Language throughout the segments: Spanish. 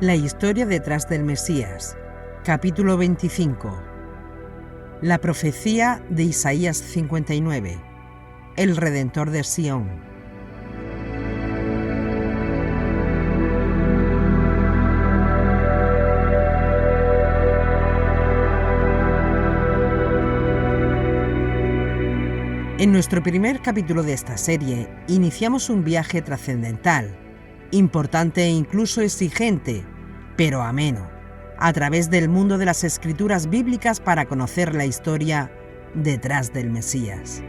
La historia detrás del Mesías, capítulo 25. La profecía de Isaías 59. El Redentor de Sión. En nuestro primer capítulo de esta serie, iniciamos un viaje trascendental, importante e incluso exigente, pero ameno, a través del mundo de las escrituras bíblicas para conocer la historia detrás del Mesías.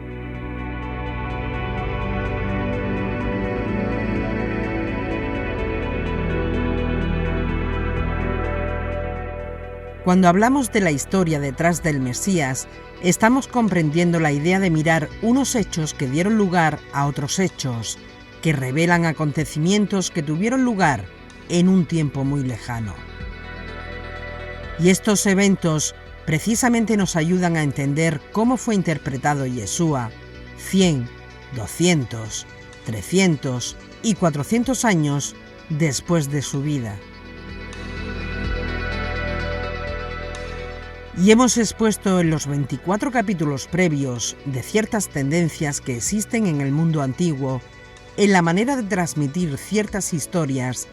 Cuando hablamos de la historia detrás del Mesías, estamos comprendiendo la idea de mirar unos hechos que dieron lugar a otros hechos, que revelan acontecimientos que tuvieron lugar en un tiempo muy lejano. Y estos eventos precisamente nos ayudan a entender cómo fue interpretado Yeshua 100, 200, 300 y 400 años después de su vida. Y hemos expuesto en los 24 capítulos previos de ciertas tendencias que existen en el mundo antiguo, en la manera de transmitir ciertas historias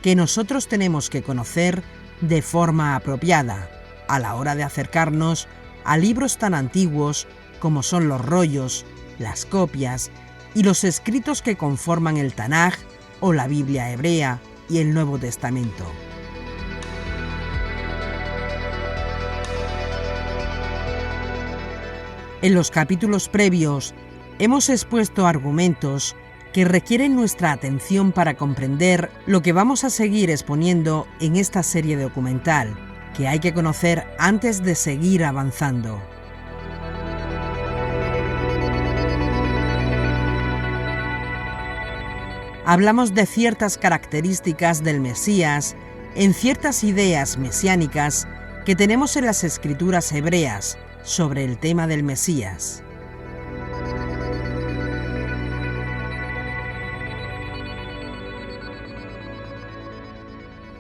que nosotros tenemos que conocer de forma apropiada a la hora de acercarnos a libros tan antiguos como son los rollos, las copias y los escritos que conforman el Tanaj o la Biblia hebrea y el Nuevo Testamento. En los capítulos previos hemos expuesto argumentos que requieren nuestra atención para comprender lo que vamos a seguir exponiendo en esta serie documental, que hay que conocer antes de seguir avanzando. Hablamos de ciertas características del Mesías en ciertas ideas mesiánicas que tenemos en las escrituras hebreas sobre el tema del Mesías.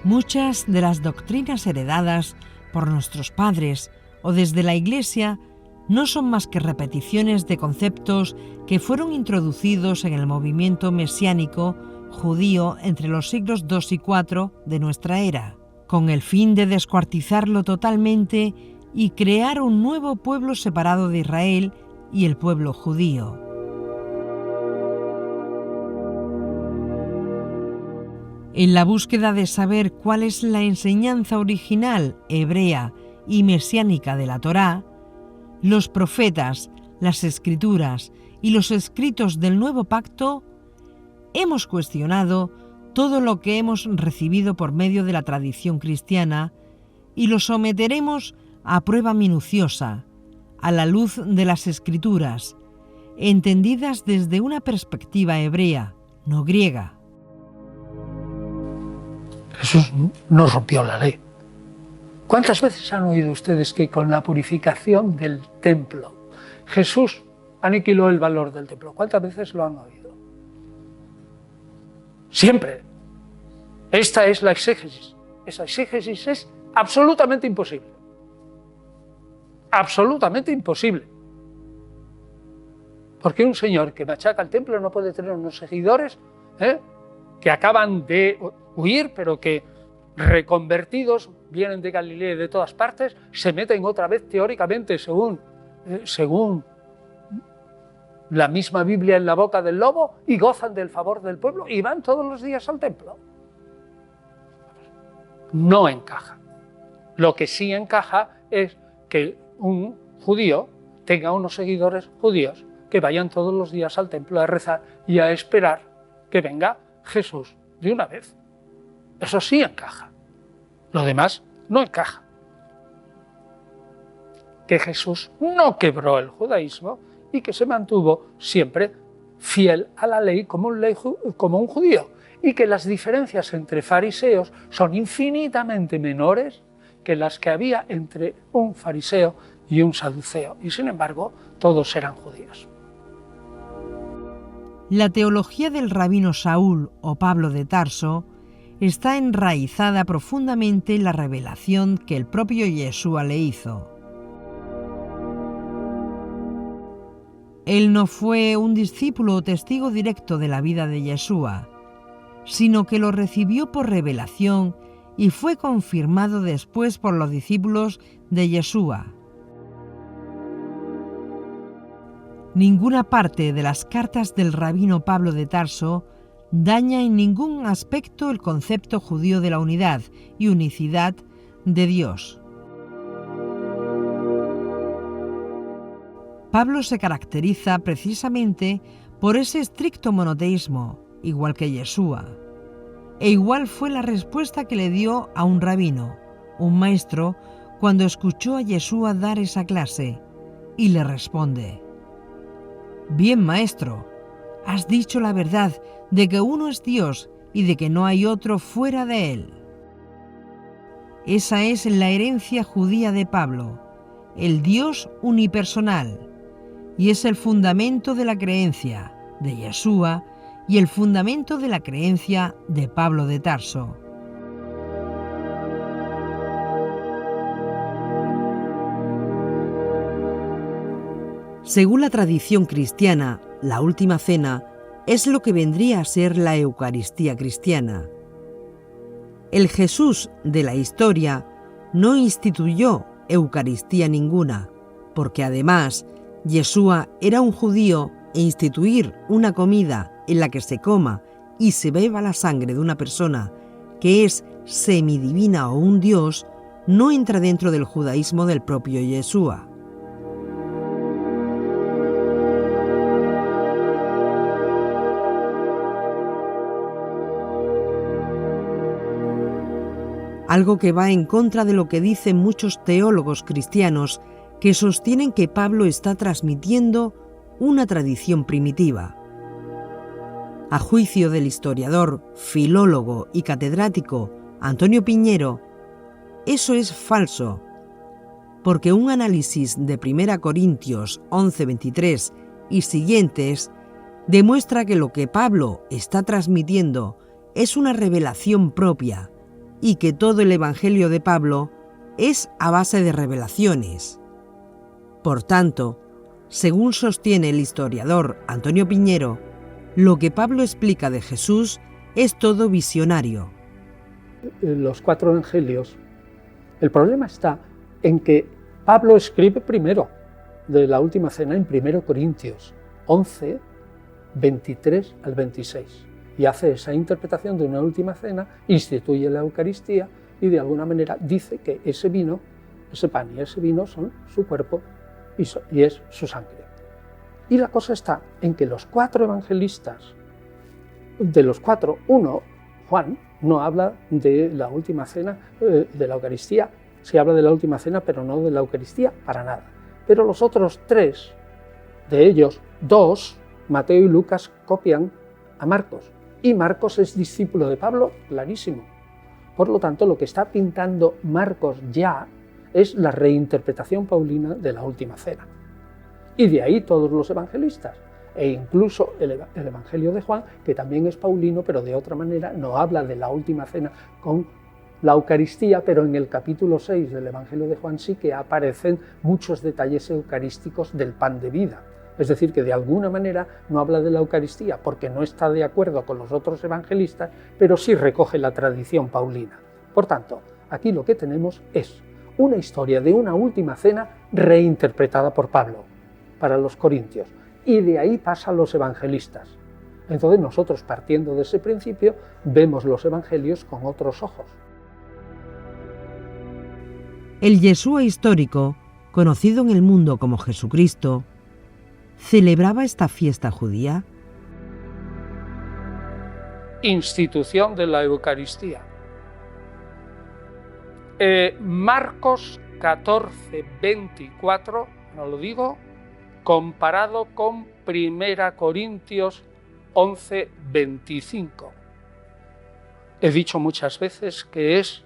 Muchas de las doctrinas heredadas por nuestros padres o desde la Iglesia no son más que repeticiones de conceptos que fueron introducidos en el movimiento mesiánico judío entre los siglos II y IV de nuestra era, con el fin de descuartizarlo totalmente y crear un nuevo pueblo separado de Israel y el pueblo judío. En la búsqueda de saber cuál es la enseñanza original hebrea y mesiánica de la Torá, los profetas, las escrituras y los escritos del Nuevo Pacto, hemos cuestionado todo lo que hemos recibido por medio de la tradición cristiana y lo someteremos a prueba minuciosa, a la luz de las escrituras, entendidas desde una perspectiva hebrea, no griega. Jesús no rompió la ley. ¿Cuántas veces han oído ustedes que con la purificación del templo Jesús aniquiló el valor del templo? ¿Cuántas veces lo han oído? Siempre. Esta es la exégesis. Esa exégesis es absolutamente imposible. Absolutamente imposible. Porque un señor que machaca el templo no puede tener unos seguidores que acaban de huir, pero que reconvertidos vienen de Galilea y de todas partes, se meten otra vez teóricamente según la misma Biblia en la boca del lobo y gozan del favor del pueblo y van todos los días al templo. No encaja. Lo que sí encaja es que un judío tenga unos seguidores judíos que vayan todos los días al templo a rezar y a esperar que venga Jesús de una vez. Eso sí encaja. Lo demás no encaja. Que Jesús no quebró el judaísmo y que se mantuvo siempre fiel a la ley como un judío, y que las diferencias entre fariseos son infinitamente menores que las que había entre un fariseo y un saduceo, y sin embargo todos eran judíos. La teología del rabino Saúl o Pablo de Tarso está enraizada profundamente en la revelación que el propio Yeshua le hizo. Él no fue un discípulo o testigo directo de la vida de Yeshua, sino que lo recibió por revelación y fue confirmado después por los discípulos de Yeshua. Ninguna parte de las cartas del rabino Pablo de Tarso daña en ningún aspecto el concepto judío de la unidad y unicidad de Dios. Pablo se caracteriza precisamente por ese estricto monoteísmo, igual que Yeshua. E igual fue la respuesta que le dio a un rabino, un maestro, cuando escuchó a Yeshua dar esa clase, y le responde: «Bien, maestro, has dicho la verdad de que uno es Dios y de que no hay otro fuera de él». Esa es la herencia judía de Pablo, el Dios unipersonal, y es el fundamento de la creencia de Yeshua y el fundamento de la creencia de Pablo de Tarso. Según la tradición cristiana, la última cena es lo que vendría a ser la Eucaristía cristiana. El Jesús de la historia no instituyó Eucaristía ninguna, porque además Yeshua era un judío e instituir una comida en la que se coma y se beba la sangre de una persona que es semidivina o un dios no entra dentro del judaísmo del propio Yeshua. Algo que va en contra de lo que dicen muchos teólogos cristianos que sostienen que Pablo está transmitiendo una tradición primitiva. A juicio del historiador, filólogo y catedrático Antonio Piñero, eso es falso, porque un análisis de 1 Corintios 11:23 y siguientes demuestra que lo que Pablo está transmitiendo es una revelación propia y que todo el Evangelio de Pablo es a base de revelaciones. Por tanto, según sostiene el historiador Antonio Piñero, lo que Pablo explica de Jesús es todo visionario. Los 4 evangelios, el problema está en que Pablo escribe primero de la última cena en 1 Corintios 11, 23 al 26, y hace esa interpretación de una última cena, instituye la Eucaristía y de alguna manera dice que ese vino, ese pan y ese vino son su cuerpo y es su sangre. Y la cosa está en que los 4 evangelistas, de los 4, uno, Juan, no habla de la última cena, de la Eucaristía. Se habla de la última cena, pero no de la Eucaristía para nada. Pero los otros 3, de ellos 2, Mateo y Lucas, copian a Marcos. Y Marcos es discípulo de Pablo, clarísimo. Por lo tanto, lo que está pintando Marcos ya es la reinterpretación paulina de la última cena. Y de ahí todos los evangelistas, e incluso el Evangelio de Juan, que también es paulino, pero de otra manera no habla de la última cena con la Eucaristía, pero en el capítulo 6 del Evangelio de Juan sí que aparecen muchos detalles eucarísticos del pan de vida. Es decir, que de alguna manera no habla de la Eucaristía porque no está de acuerdo con los otros evangelistas, pero sí recoge la tradición paulina. Por tanto, aquí lo que tenemos es una historia de una última cena reinterpretada por Pablo para los corintios, y de ahí pasa a los evangelistas. Entonces nosotros, partiendo de ese principio, vemos los evangelios con otros ojos. El Yeshua histórico, conocido en el mundo como Jesucristo, ¿celebraba esta fiesta judía? Institución de la Eucaristía. Marcos 14, 24, no lo digo, comparado con 1 Corintios 11, 25. He dicho muchas veces que es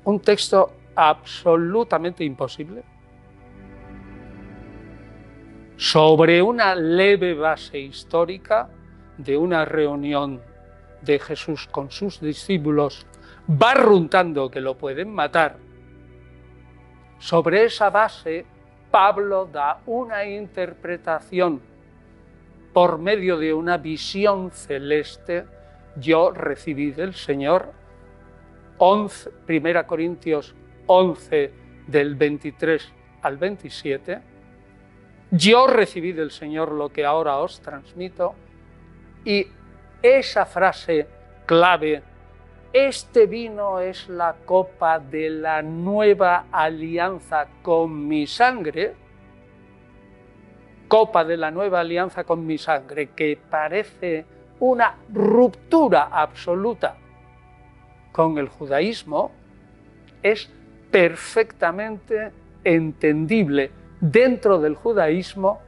un texto absolutamente imposible, sobre una leve base histórica de una reunión de Jesús con sus discípulos, barruntando que lo pueden matar, sobre esa base Pablo da una interpretación por medio de una visión celeste. Yo recibí del Señor, 1 Corintios 11, del 23 al 27, yo recibí del Señor lo que ahora os transmito, y esa frase clave, este vino es la copa de la nueva alianza con mi sangre, copa de la nueva alianza con mi sangre, que parece una ruptura absoluta con el judaísmo, es perfectamente entendible dentro del judaísmo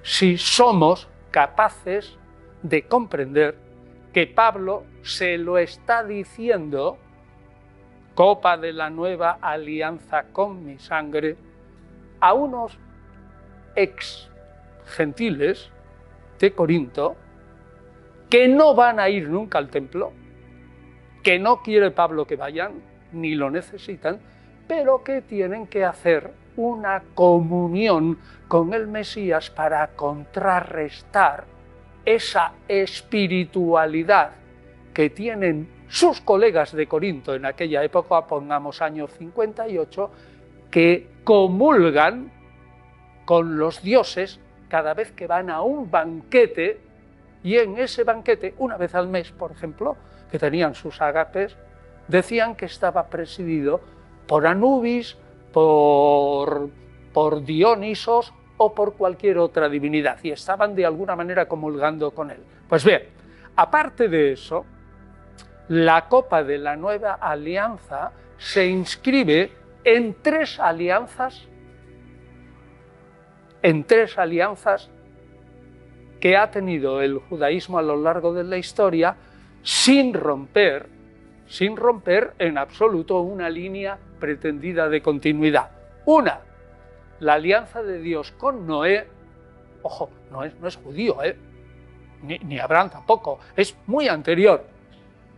si somos capaces de comprender que Pablo se lo está diciendo, copa de la nueva alianza con mi sangre, a unos ex gentiles de Corinto que no van a ir nunca al templo, que no quiere Pablo que vayan, ni lo necesitan, pero que tienen que hacer una comunión con el Mesías para contrarrestar esa espiritualidad que tienen sus colegas de Corinto en aquella época, pongamos año 58, que comulgan con los dioses cada vez que van a un banquete, y en ese banquete, una vez al mes, por ejemplo, que tenían sus ágapes, decían que estaba presidido por Anubis, por Dionisos o por cualquier otra divinidad, y estaban de alguna manera comulgando con él. Pues bien, aparte de eso, la copa de la nueva alianza se inscribe en tres alianzas que ha tenido el judaísmo a lo largo de la historia, sin romper en absoluto una línea pretendida de continuidad. Una, la alianza de Dios con Noé. Ojo, no es judío, ni Abraham tampoco, es muy anterior,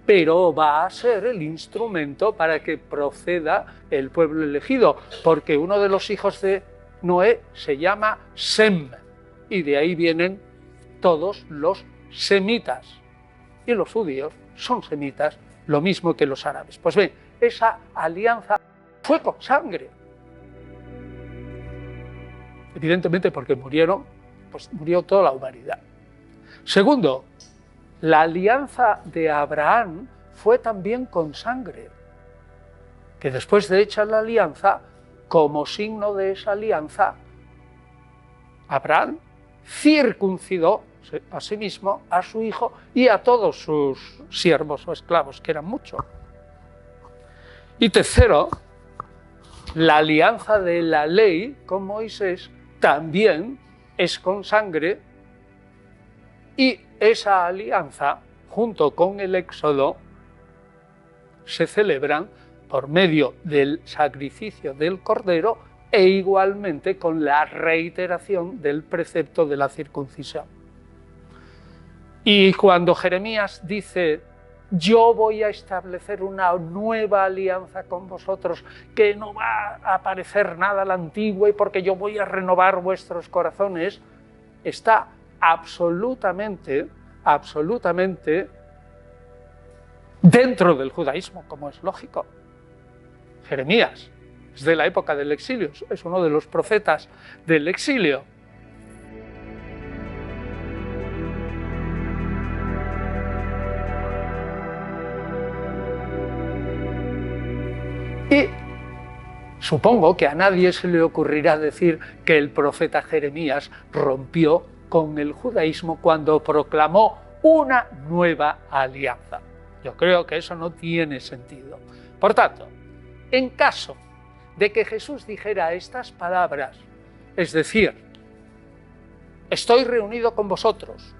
pero va a ser el instrumento para que proceda el pueblo elegido, porque uno de los hijos de Noé se llama Sem, y de ahí vienen todos los semitas, y los judíos son semitas, lo mismo que los árabes. Pues bien, esa alianza fue con sangre, evidentemente porque murió toda la humanidad. Segundo, la alianza de Abraham fue también con sangre, que después de hecha la alianza, como signo de esa alianza, Abraham circuncidó a sí mismo, a su hijo y a todos sus siervos o esclavos, que eran muchos. Y tercero, la alianza de la ley con Moisés también es con sangre, y esa alianza, junto con el Éxodo, se celebran por medio del sacrificio del Cordero e igualmente con la reiteración del precepto de la circuncisión. Y cuando Jeremías dice: yo voy a establecer una nueva alianza con vosotros, que no va a parecer nada la antigua, y porque yo voy a renovar vuestros corazones, está absolutamente dentro del judaísmo, como es lógico. Jeremías es de la época del exilio, es uno de los profetas del exilio. Y supongo que a nadie se le ocurrirá decir que el profeta Jeremías rompió con el judaísmo cuando proclamó una nueva alianza. Yo creo que eso no tiene sentido. Por tanto, en caso de que Jesús dijera estas palabras, es decir, estoy reunido con vosotros,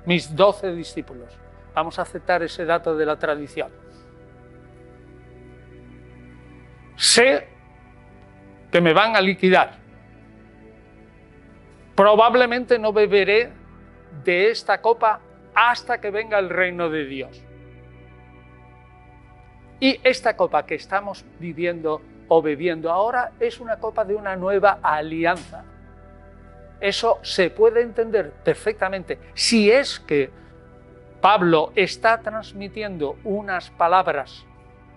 mis 12 discípulos, vamos a aceptar ese dato de la tradición, sé que me van a liquidar, probablemente no beberé de esta copa hasta que venga el reino de Dios. Y esta copa que estamos viviendo o bebiendo ahora es una copa de una nueva alianza. Eso se puede entender perfectamente si es que Pablo está transmitiendo unas palabras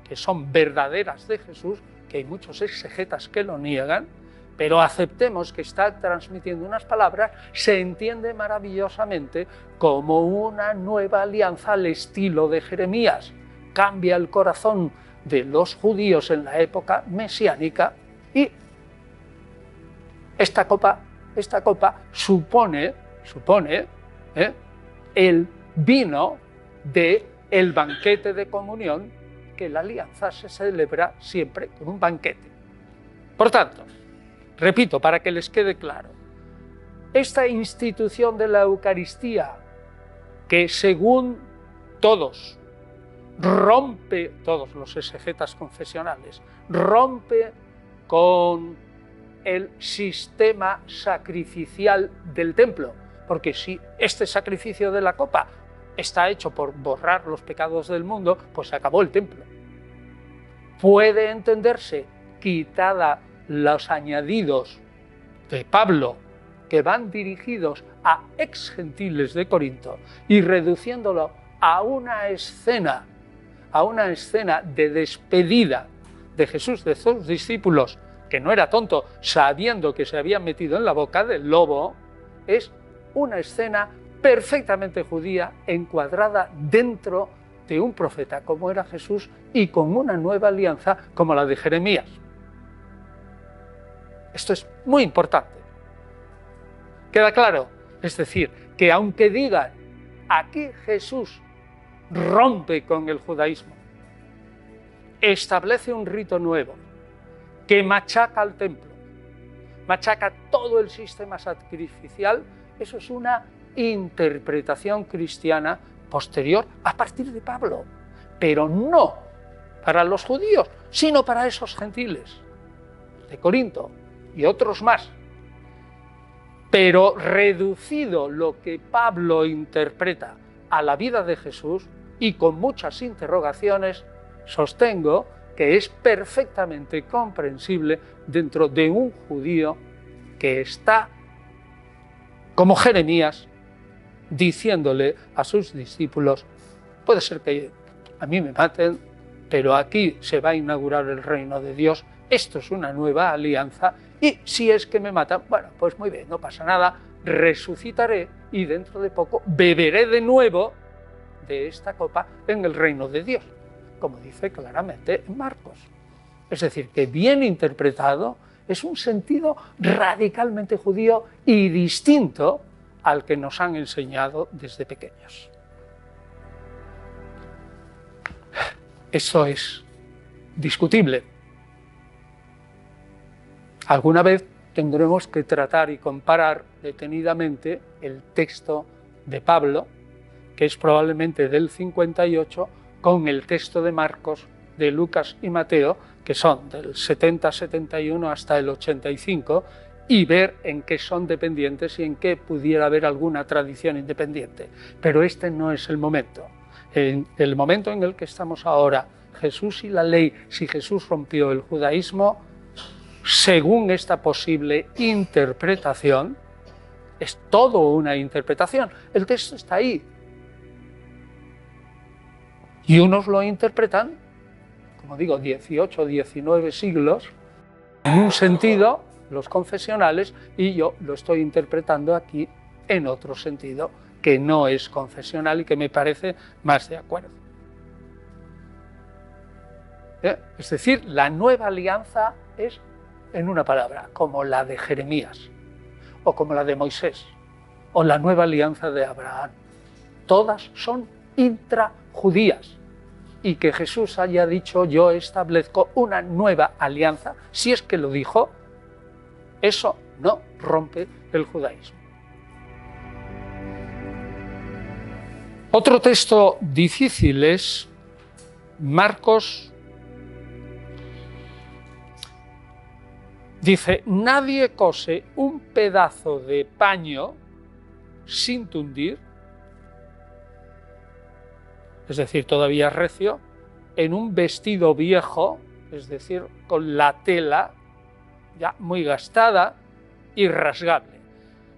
que son verdaderas de Jesús, que hay muchos exegetas que lo niegan, pero aceptemos que está transmitiendo unas palabras, se entiende maravillosamente como una nueva alianza al estilo de Jeremías. Cambia el corazón de los judíos en la época mesiánica y esta copa supone el vino del banquete de comunión, que la alianza se celebra siempre con un banquete. Por tanto, repito, para que les quede claro, esta institución de la Eucaristía, que según todos los exegetas confesionales, rompe con el sistema sacrificial del templo, porque si este sacrificio de la copa está hecho por borrar los pecados del mundo, pues se acabó el templo. Puede entenderse, quitada los añadidos de Pablo, que van dirigidos a ex-gentiles de Corinto, y reduciéndolo a una escena de despedida de Jesús de sus discípulos, que no era tonto, sabiendo que se habían metido en la boca del lobo, es una escena perfectamente judía, encuadrada dentro de un profeta como era Jesús y con una nueva alianza como la de Jeremías. Esto es muy importante. ¿Queda claro? Es decir, que aunque digan, aquí Jesús rompe con el judaísmo, establece un rito nuevo, que machaca al templo, machaca todo el sistema sacrificial, eso es una interpretación cristiana posterior a partir de Pablo, pero no para los judíos, sino para esos gentiles de Corinto y otros más. Pero reducido lo que Pablo interpreta a la vida de Jesús y con muchas interrogaciones, sostengo que es perfectamente comprensible dentro de un judío que está, como Jeremías, diciéndole a sus discípulos, puede ser que a mí me maten, pero aquí se va a inaugurar el reino de Dios, esto es una nueva alianza, y si es que me matan, bueno, pues muy bien, no pasa nada, resucitaré y dentro de poco beberé de nuevo de esta copa en el reino de Dios, como dice claramente en Marcos. Es decir, que bien interpretado es un sentido radicalmente judío y distinto al que nos han enseñado desde pequeños. Eso es discutible. Alguna vez tendremos que tratar y comparar detenidamente el texto de Pablo, que es probablemente del 58, con el texto de Marcos, de Lucas y Mateo, que son del 70-71 hasta el 85, y ver en qué son dependientes y en qué pudiera haber alguna tradición independiente. Pero este no es el momento. En el momento en el que estamos ahora, Jesús y la ley, si Jesús rompió el judaísmo, según esta posible interpretación, es todo una interpretación. El texto está ahí. Y unos lo interpretan, como digo, 18 o 19 siglos, en un sentido, los confesionales, y yo lo estoy interpretando aquí en otro sentido, que no es confesional y que me parece más de acuerdo. Es decir, la nueva alianza es, en una palabra, como la de Jeremías, o como la de Moisés, o la nueva alianza de Abraham. Todas son intrajudías. Y que Jesús haya dicho, yo establezco una nueva alianza, si es que lo dijo, eso no rompe el judaísmo. Otro texto difícil es Marcos. Dice, nadie cose un pedazo de paño sin tundir es decir, todavía recio, en un vestido viejo, es decir, con la tela ya muy gastada y rasgable.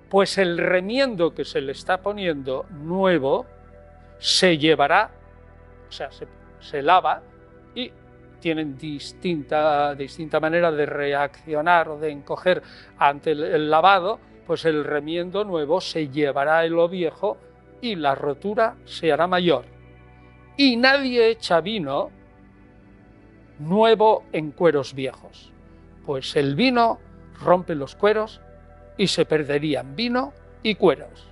Pues el remiendo que se le está poniendo nuevo se llevará, o sea, se lava y tienen distinta manera de reaccionar o de encoger ante el lavado, pues el remiendo nuevo se llevará en lo viejo y la rotura se hará mayor. Y nadie echa vino nuevo en cueros viejos, pues el vino rompe los cueros y se perderían vino y cueros.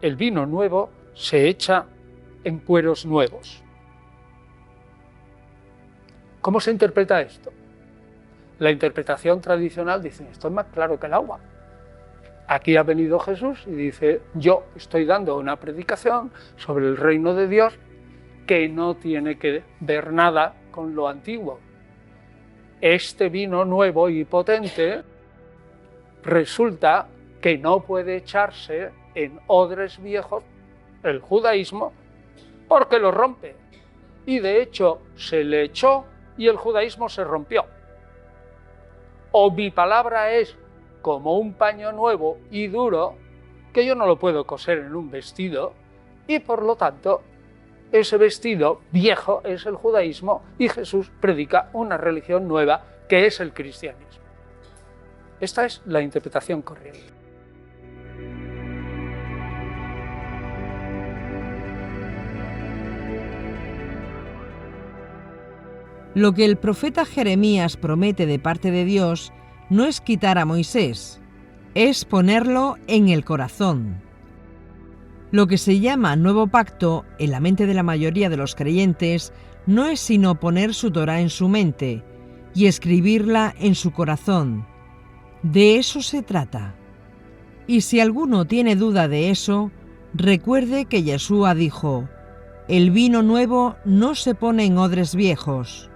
El vino nuevo se echa en cueros nuevos. ¿Cómo se interpreta esto? La interpretación tradicional dice, esto es más claro que el agua. Aquí ha venido Jesús y dice, yo estoy dando una predicación sobre el reino de Dios que no tiene que ver nada con lo antiguo. Este vino nuevo y potente resulta que no puede echarse en odres viejos, el judaísmo, porque lo rompe. Y de hecho se le echó y el judaísmo se rompió. O mi palabra es como un paño nuevo y duro, que yo no lo puedo coser en un vestido, y por lo tanto ese vestido viejo es el judaísmo y Jesús predica una religión nueva que es el cristianismo. Esta es la interpretación corriente. Lo que el profeta Jeremías promete de parte de Dios no es quitar a Moisés, es ponerlo en el corazón. Lo que se llama nuevo pacto en la mente de la mayoría de los creyentes no es sino poner su Torá en su mente y escribirla en su corazón. De eso se trata. Y si alguno tiene duda de eso, recuerde que Yeshua dijo, el vino nuevo no se pone en odres viejos.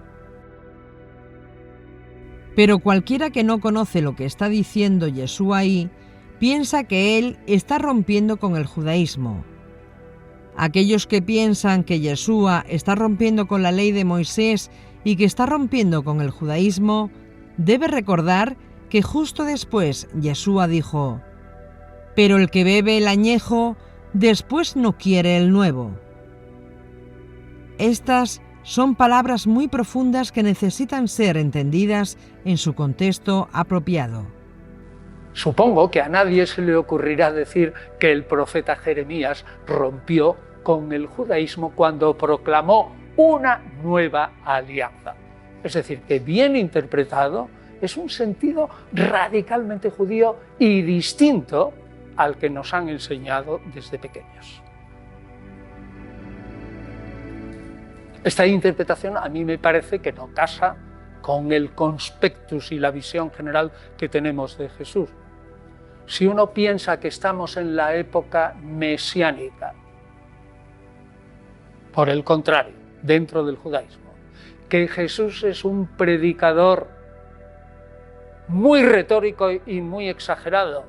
Pero cualquiera que no conoce lo que está diciendo Yeshua ahí, piensa que él está rompiendo con el judaísmo. Aquellos que piensan que Yeshua está rompiendo con la ley de Moisés y que está rompiendo con el judaísmo, debe recordar que justo después Yeshua dijo, pero el que bebe el añejo, después no quiere el nuevo. Estas son palabras muy profundas que necesitan ser entendidas en su contexto apropiado. Supongo que a nadie se le ocurrirá decir que el profeta Jeremías rompió con el judaísmo cuando proclamó una nueva alianza. Es decir, que bien interpretado es un sentido radicalmente judío y distinto al que nos han enseñado desde pequeños. Esta interpretación a mí me parece que no casa con el conspectus y la visión general que tenemos de Jesús. Si uno piensa que estamos en la época mesiánica, por el contrario, dentro del judaísmo, que Jesús es un predicador muy retórico y muy exagerado,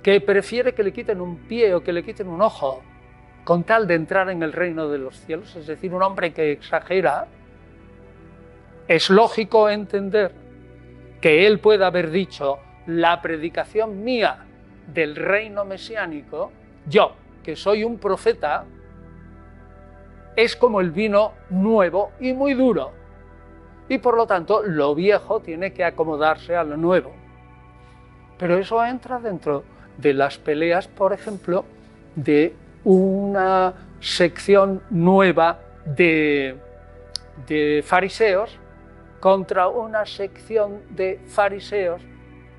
que prefiere que le quiten un pie o que le quiten un ojo, con tal de entrar en el reino de los cielos, es decir, un hombre que exagera, es lógico entender que él pueda haber dicho la predicación mía del reino mesiánico, yo, que soy un profeta, es como el vino nuevo y muy duro, y por lo tanto lo viejo tiene que acomodarse a lo nuevo. Pero eso entra dentro de las peleas, por ejemplo, de una sección nueva de fariseos contra una sección de fariseos,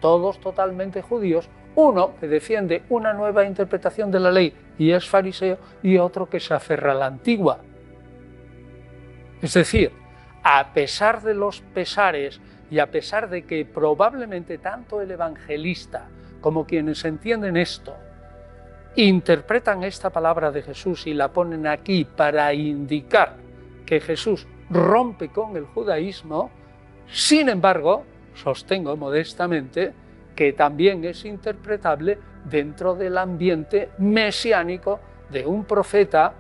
todos totalmente judíos, uno que defiende una nueva interpretación de la ley y es fariseo, y otro que se aferra a la antigua. Es decir, a pesar de los pesares y a pesar de que probablemente tanto el evangelista como quienes entienden esto interpretan esta palabra de Jesús y la ponen aquí para indicar que Jesús rompe con el judaísmo, sin embargo, sostengo modestamente que también es interpretable dentro del ambiente mesiánico de un profeta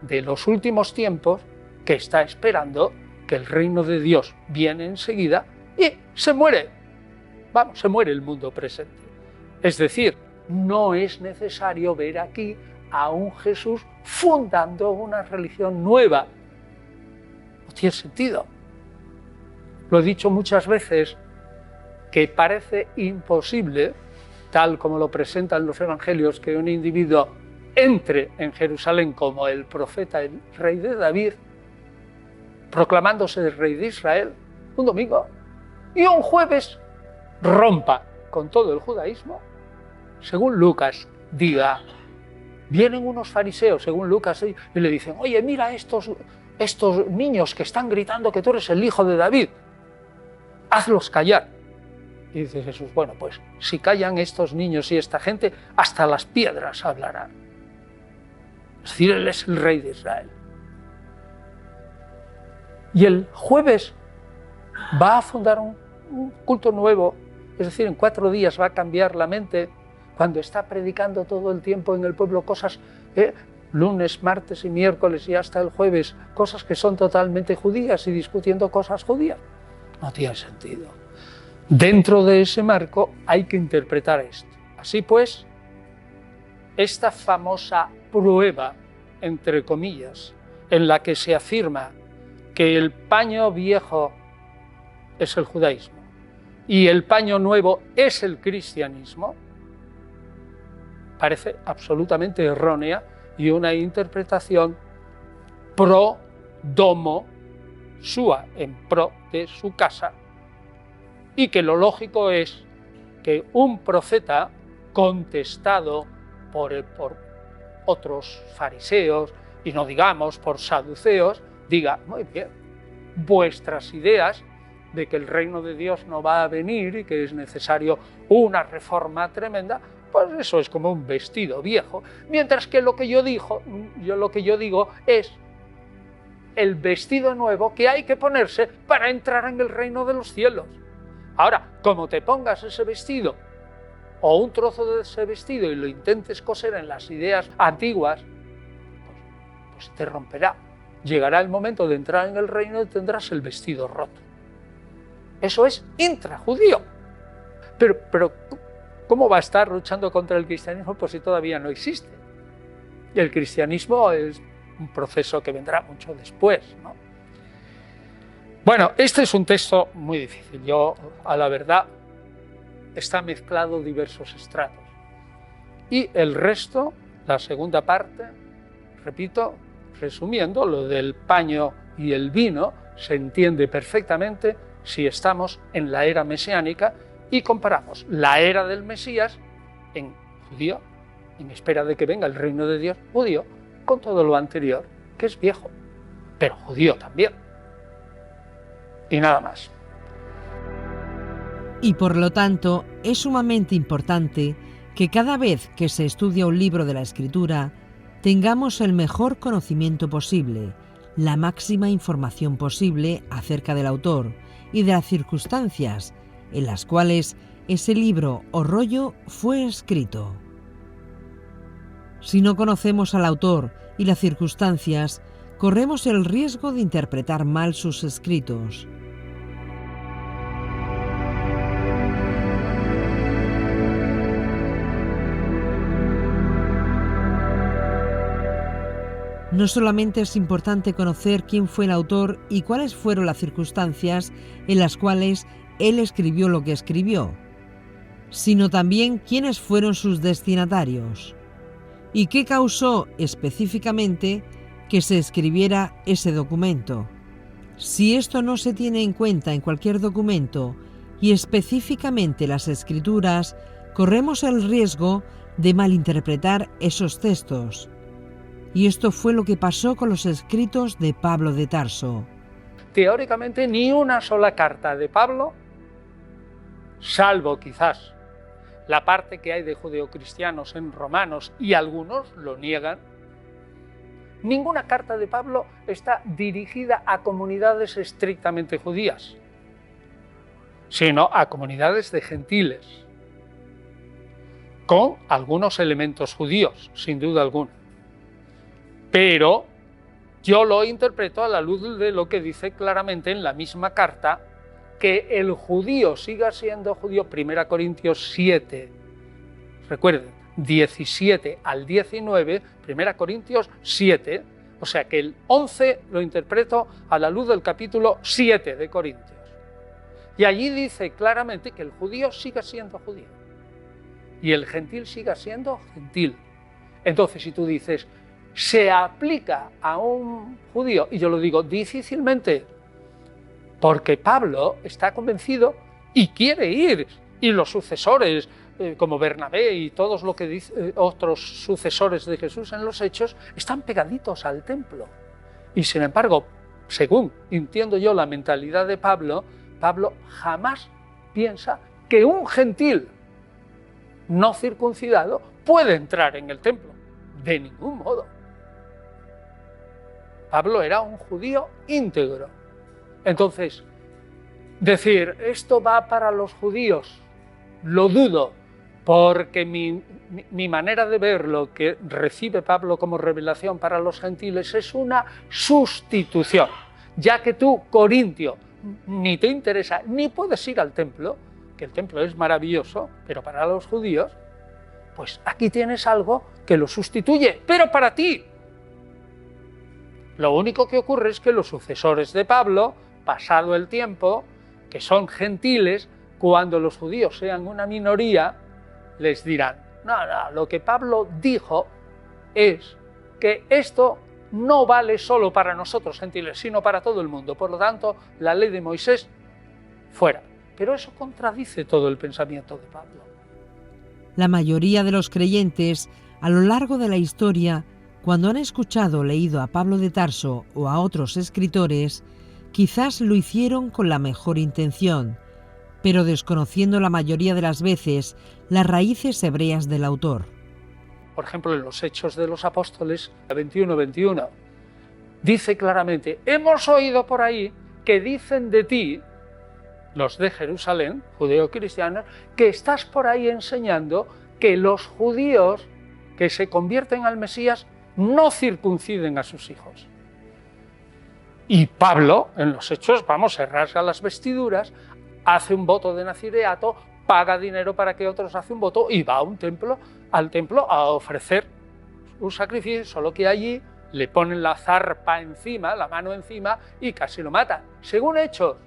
de los últimos tiempos que está esperando que el reino de Dios viene enseguida y se muere. Vamos, se muere el mundo presente. Es decir, no es necesario ver aquí a un Jesús fundando una religión nueva. No tiene sentido. Lo he dicho muchas veces, que parece imposible, tal como lo presentan los evangelios, que un individuo entre en Jerusalén como el profeta, el rey de David, proclamándose el rey de Israel, un domingo, y un jueves rompa con todo el judaísmo. Según Lucas diga, vienen unos fariseos, según Lucas, y le dicen, oye, mira estos niños que están gritando que tú eres el hijo de David, hazlos callar. Y dice Jesús, bueno, pues si callan estos niños y esta gente, hasta las piedras hablarán. Es decir, Él es el rey de Israel. Y el jueves va a fundar un culto nuevo, es decir, en 4 días va a cambiar la mente, cuando está predicando todo el tiempo en el pueblo cosas, lunes, martes y miércoles y hasta el jueves, cosas que son totalmente judías y discutiendo cosas judías. No tiene sentido. Dentro de ese marco hay que interpretar esto. Así pues, esta famosa prueba, entre comillas, en la que se afirma que el paño viejo es el judaísmo y el paño nuevo es el cristianismo, parece absolutamente errónea y una interpretación pro domo sua, en pro de su casa, y que lo lógico es que un profeta contestado por otros fariseos, y no digamos por saduceos, diga, muy bien, vuestras ideas de que el reino de Dios no va a venir y que es necesario una reforma tremenda, pues eso es como un vestido viejo, mientras que lo que yo digo es el vestido nuevo que hay que ponerse para entrar en el reino de los cielos. Ahora, como te pongas ese vestido o un trozo de ese vestido y lo intentes coser en las ideas antiguas, pues te romperá. Llegará el momento de entrar en el reino y tendrás el vestido roto. Eso es intrajudío. Pero ¿cómo va a estar luchando contra el cristianismo pues si todavía no existe? Y el cristianismo es un proceso que vendrá mucho después, ¿no? Bueno, este es un texto muy difícil. A la verdad, está mezclado diversos estratos. Y el resto, la segunda parte, repito, resumiendo, lo del paño y el vino se entiende perfectamente si estamos en la era mesiánica y comparamos la era del Mesías en judío, en espera de que venga el reino de Dios judío, con todo lo anterior, que es viejo, pero judío también. Y nada más. Y por lo tanto, es sumamente importante que cada vez que se estudia un libro de la Escritura, tengamos el mejor conocimiento posible, la máxima información posible acerca del autor y de las circunstancias en las cuales ese libro o rollo fue escrito. Si no conocemos al autor y las circunstancias, corremos el riesgo de interpretar mal sus escritos. No solamente es importante conocer quién fue el autor y cuáles fueron las circunstancias en las cuales él escribió lo que escribió, sino también quiénes fueron sus destinatarios y qué causó específicamente que se escribiera ese documento. Si esto no se tiene en cuenta en cualquier documento y específicamente las escrituras, corremos el riesgo de malinterpretar esos textos. Y esto fue lo que pasó con los escritos de Pablo de Tarso. Teóricamente, ni una sola carta de Pablo, salvo quizás la parte que hay de judeocristianos en Romanos, y algunos lo niegan, ninguna carta de Pablo está dirigida a comunidades estrictamente judías, sino a comunidades de gentiles, con algunos elementos judíos, sin duda alguna. Pero Yo lo interpreto a la luz de lo que dice claramente en la misma carta, que el judío siga siendo judío, 1 Corintios 7, recuerden, 17 al 19, 1 Corintios 7, o sea que el 11 lo interpreto a la luz del capítulo 7 de Corintios. Y allí dice claramente que el judío siga siendo judío y el gentil siga siendo gentil. Entonces, si tú dices, se aplica a un judío, y yo lo digo difícilmente, porque Pablo está convencido y quiere ir, y los sucesores, como Bernabé y todos lo que dice, otros sucesores de Jesús en los Hechos, están pegaditos al templo. Y sin embargo, según entiendo yo la mentalidad de Pablo, Pablo jamás piensa que un gentil no circuncidado puede entrar en el templo, de ningún modo. Pablo era un judío íntegro. Entonces, decir, esto va para los judíos, lo dudo, porque mi manera de ver lo que recibe Pablo como revelación para los gentiles es una sustitución. Ya que tú, corintio, ni te interesa, ni puedes ir al templo, que el templo es maravilloso, pero para los judíos, pues aquí tienes algo que lo sustituye, pero para ti. Lo único que ocurre es que los sucesores de Pablo, pasado el tiempo, que son gentiles, cuando los judíos sean una minoría, les dirán, no, lo que Pablo dijo es que esto no vale solo para nosotros gentiles, sino para todo el mundo. Por lo tanto, la ley de Moisés, fuera. Pero eso contradice todo el pensamiento de Pablo. La mayoría de los creyentes, a lo largo de la historia, cuando han escuchado o leído a Pablo de Tarso o a otros escritores, quizás lo hicieron con la mejor intención, pero desconociendo la mayoría de las veces las raíces hebreas del autor. Por ejemplo, en los Hechos de los Apóstoles 21-21, dice claramente, hemos oído por ahí que dicen de ti, los de Jerusalén, judeo-cristianos, que estás por ahí enseñando que los judíos que se convierten al Mesías no circunciden a sus hijos. Y Pablo, en los Hechos, se rasga las vestiduras, hace un voto de nazireato, paga dinero para que otros hacen un voto y va a al templo a ofrecer un sacrificio, solo que allí le ponen la zarpa encima, la mano encima y casi lo matan, según Hechos.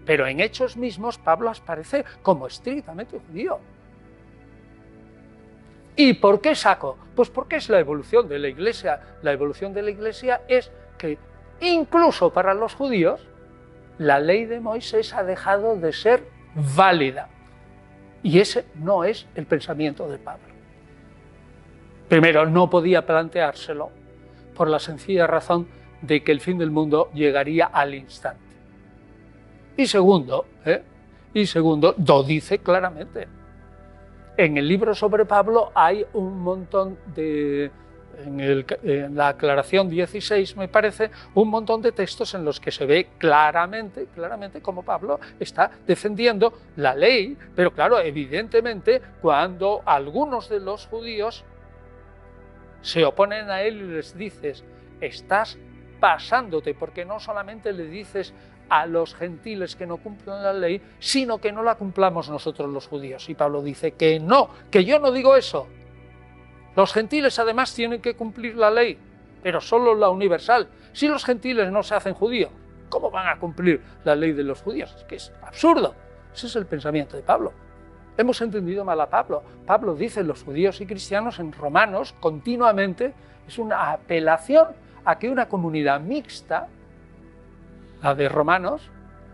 Pero en Hechos mismos Pablo aparece como estrictamente judío. ¿Y por qué saco? Pues porque es la evolución de la Iglesia. La evolución de la Iglesia es que incluso para los judíos la ley de Moisés ha dejado de ser válida. Y ese no es el pensamiento de Pablo. Primero, no podía planteárselo por la sencilla razón de que el fin del mundo llegaría al instante. Y segundo, lo dice claramente. En el libro sobre Pablo hay un montón de, en la aclaración 16 me parece, un montón de textos en los que se ve claramente cómo Pablo está defendiendo la ley, pero claro, evidentemente cuando algunos de los judíos se oponen a él y les dices, estás pasándote, porque no solamente le dices a los gentiles que no cumplan la ley, sino que no la cumplamos nosotros los judíos. Y Pablo dice que no, que yo no digo eso. Los gentiles además tienen que cumplir la ley, pero solo la universal. Si los gentiles no se hacen judíos, ¿cómo van a cumplir la ley de los judíos? Es que es absurdo. Ese es el pensamiento de Pablo. Hemos entendido mal a Pablo. Pablo dice, los judíos y cristianos en Romanos continuamente es una apelación a que una comunidad mixta, la de Romanos,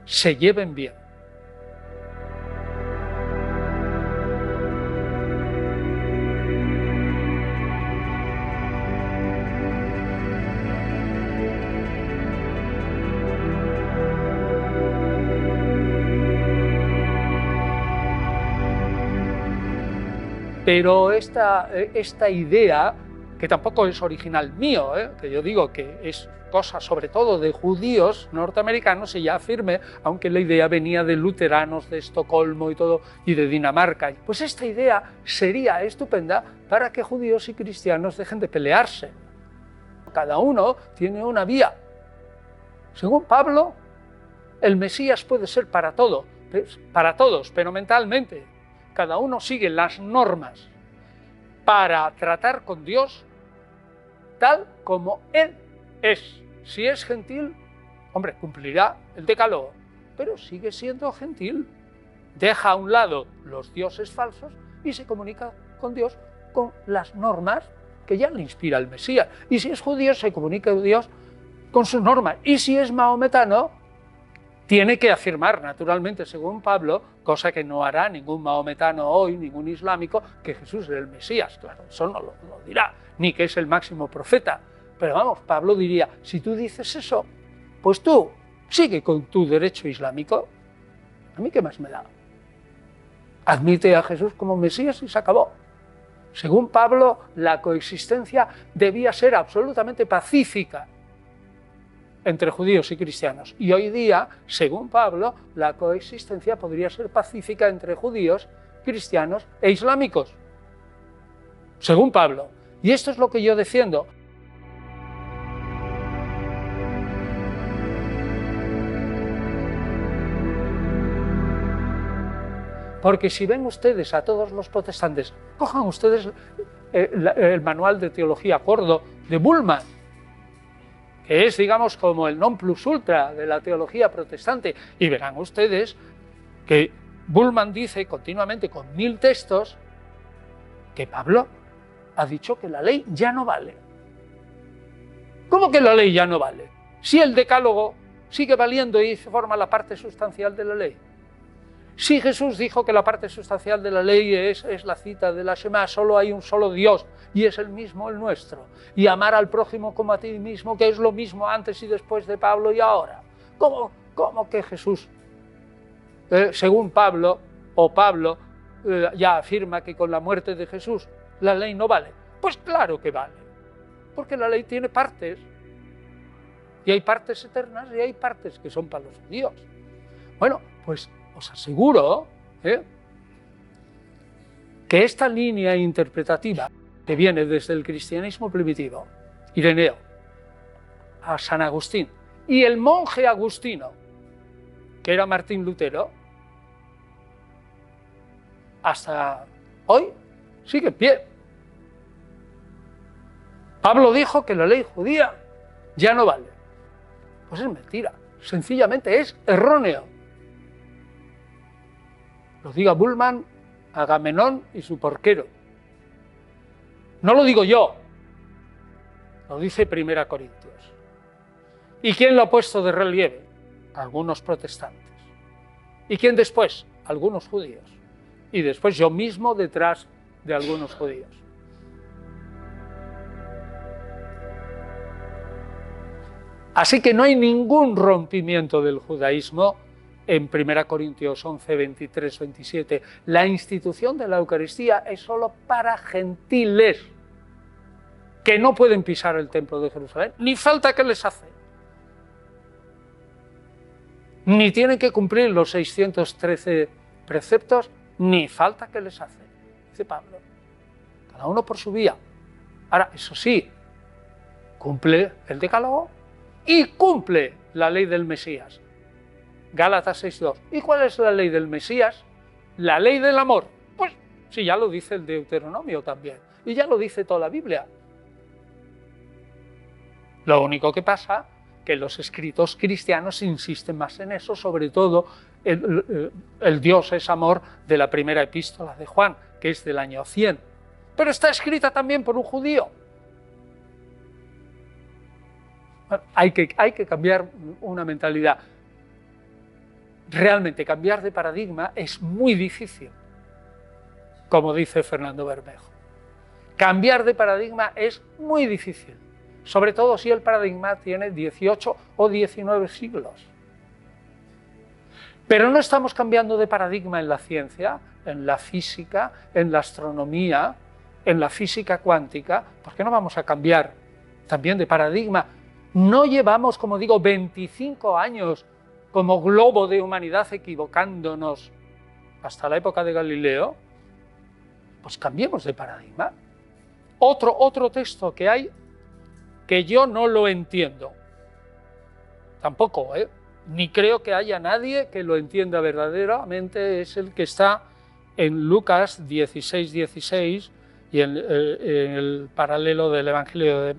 se lleven bien. Pero esta idea, que tampoco es original mío, que yo digo que es cosa sobre todo de judíos norteamericanos, y ya firme, aunque la idea venía de luteranos de Estocolmo y todo, y de Dinamarca. Pues esta idea sería estupenda para que judíos y cristianos dejen de pelearse. Cada uno tiene una vía. Según Pablo, el Mesías puede ser para todos, pero mentalmente. Cada uno sigue las normas para tratar con Dios tal como Él es. Si es gentil, hombre, cumplirá el decálogo, pero sigue siendo gentil. Deja a un lado los dioses falsos y se comunica con Dios con las normas que ya le inspira el Mesías. Y si es judío, se comunica con Dios con sus normas. Y si es maometano, tiene que afirmar, naturalmente, según Pablo, cosa que no hará ningún maometano hoy, ningún islámico, que Jesús es el Mesías. Claro, eso no lo dirá, ni que es el máximo profeta. Pero vamos, Pablo diría, si tú dices eso, pues tú sigue con tu derecho islámico. ¿A mí qué más me da? Admite a Jesús como Mesías y se acabó. Según Pablo, la coexistencia debía ser absolutamente pacífica entre judíos y cristianos. Y hoy día, según Pablo, la coexistencia podría ser pacífica entre judíos, cristianos e islámicos. Según Pablo. Y esto es lo que yo defiendo. Porque si ven ustedes a todos los protestantes, cojan ustedes el manual de teología cordo de Bultmann, que es, digamos, como el non plus ultra de la teología protestante, y verán ustedes que Bultmann dice continuamente con 1000 textos que Pablo ha dicho que la ley ya no vale. ¿Cómo que la ley ya no vale? Si el decálogo sigue valiendo y forma la parte sustancial de la ley. Si Jesús dijo que la parte sustancial de la ley es la cita de la Shema, solo hay un solo Dios y es el mismo, el nuestro, y amar al prójimo como a ti mismo, que es lo mismo antes y después de Pablo y ahora. ¿Cómo que Jesús, según Pablo, ya afirma que con la muerte de Jesús la ley no vale? Pues claro que vale, porque la ley tiene partes, y hay partes eternas y hay partes que son para los judíos. Bueno, pues os aseguro que esta línea interpretativa que viene desde el cristianismo primitivo, Ireneo, a San Agustín, y el monje agustino, que era Martín Lutero, hasta hoy sigue en pie. Pablo dijo que la ley judía ya no vale. Pues es mentira, sencillamente es erróneo. Lo diga Bultmann, Agamenón y su porquero. No lo digo yo, lo dice 1 Corintios. ¿Y quién lo ha puesto de relieve? Algunos protestantes. ¿Y quién después? Algunos judíos. Y después yo mismo detrás de algunos judíos. Así que no hay ningún rompimiento del judaísmo. En 1 Corintios 11, 23, 27, la institución de la Eucaristía es solo para gentiles que no pueden pisar el templo de Jerusalén, ni falta que les hace, ni tienen que cumplir los 613 preceptos, ni falta que les hace, dice Pablo. Cada uno por su vía. Ahora, eso sí, cumple el decálogo y cumple la ley del Mesías. Gálatas 6.2. ¿Y cuál es la ley del Mesías? La ley del amor. Pues sí, ya lo dice el Deuteronomio también. Y ya lo dice toda la Biblia. Lo único que pasa que los escritos cristianos insisten más en eso, sobre todo el Dios es amor de la primera epístola de Juan, que es del año 100. Pero está escrita también por un judío. Bueno, hay que cambiar una mentalidad. Realmente cambiar de paradigma es muy difícil, como dice Fernando Bermejo. Cambiar de paradigma es muy difícil, sobre todo si el paradigma tiene 18 o 19 siglos. Pero no estamos cambiando de paradigma en la ciencia, en la física, en la astronomía, en la física cuántica. ¿Por qué no vamos a cambiar también de paradigma? No llevamos, como digo, 25 años como globo de humanidad equivocándonos hasta la época de Galileo. Pues cambiemos de paradigma. Otro texto que hay que yo no lo entiendo. Tampoco, ni creo que haya nadie que lo entienda verdaderamente, es el que está en Lucas 16:16 y en el paralelo del Evangelio de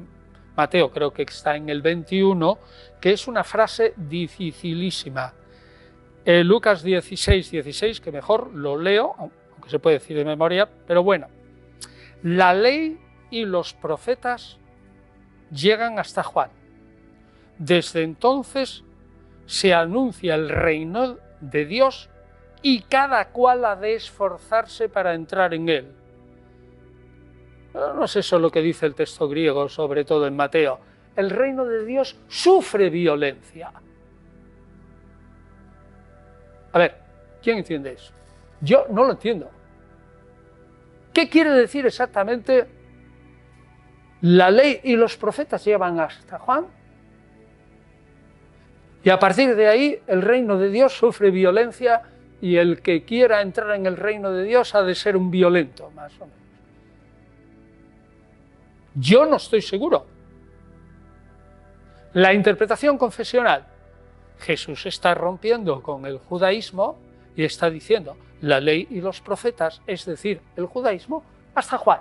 Mateo, creo que está en el 21, que es una frase dificilísima. Lucas 16:16, que mejor lo leo, aunque se puede decir de memoria, pero bueno. La ley y los profetas llegan hasta Juan. Desde entonces se anuncia el reino de Dios y cada cual ha de esforzarse para entrar en él. No es eso lo que dice el texto griego, sobre todo en Mateo. El reino de Dios sufre violencia. A ver, ¿quién entiende eso? Yo no lo entiendo. ¿Qué quiere decir exactamente la ley y los profetas llevan hasta Juan? Y a partir de ahí el reino de Dios sufre violencia y el que quiera entrar en el reino de Dios ha de ser un violento, más o menos. Yo no estoy seguro. La interpretación confesional. Jesús está rompiendo con el judaísmo y está diciendo la ley y los profetas, es decir, el judaísmo, hasta Juan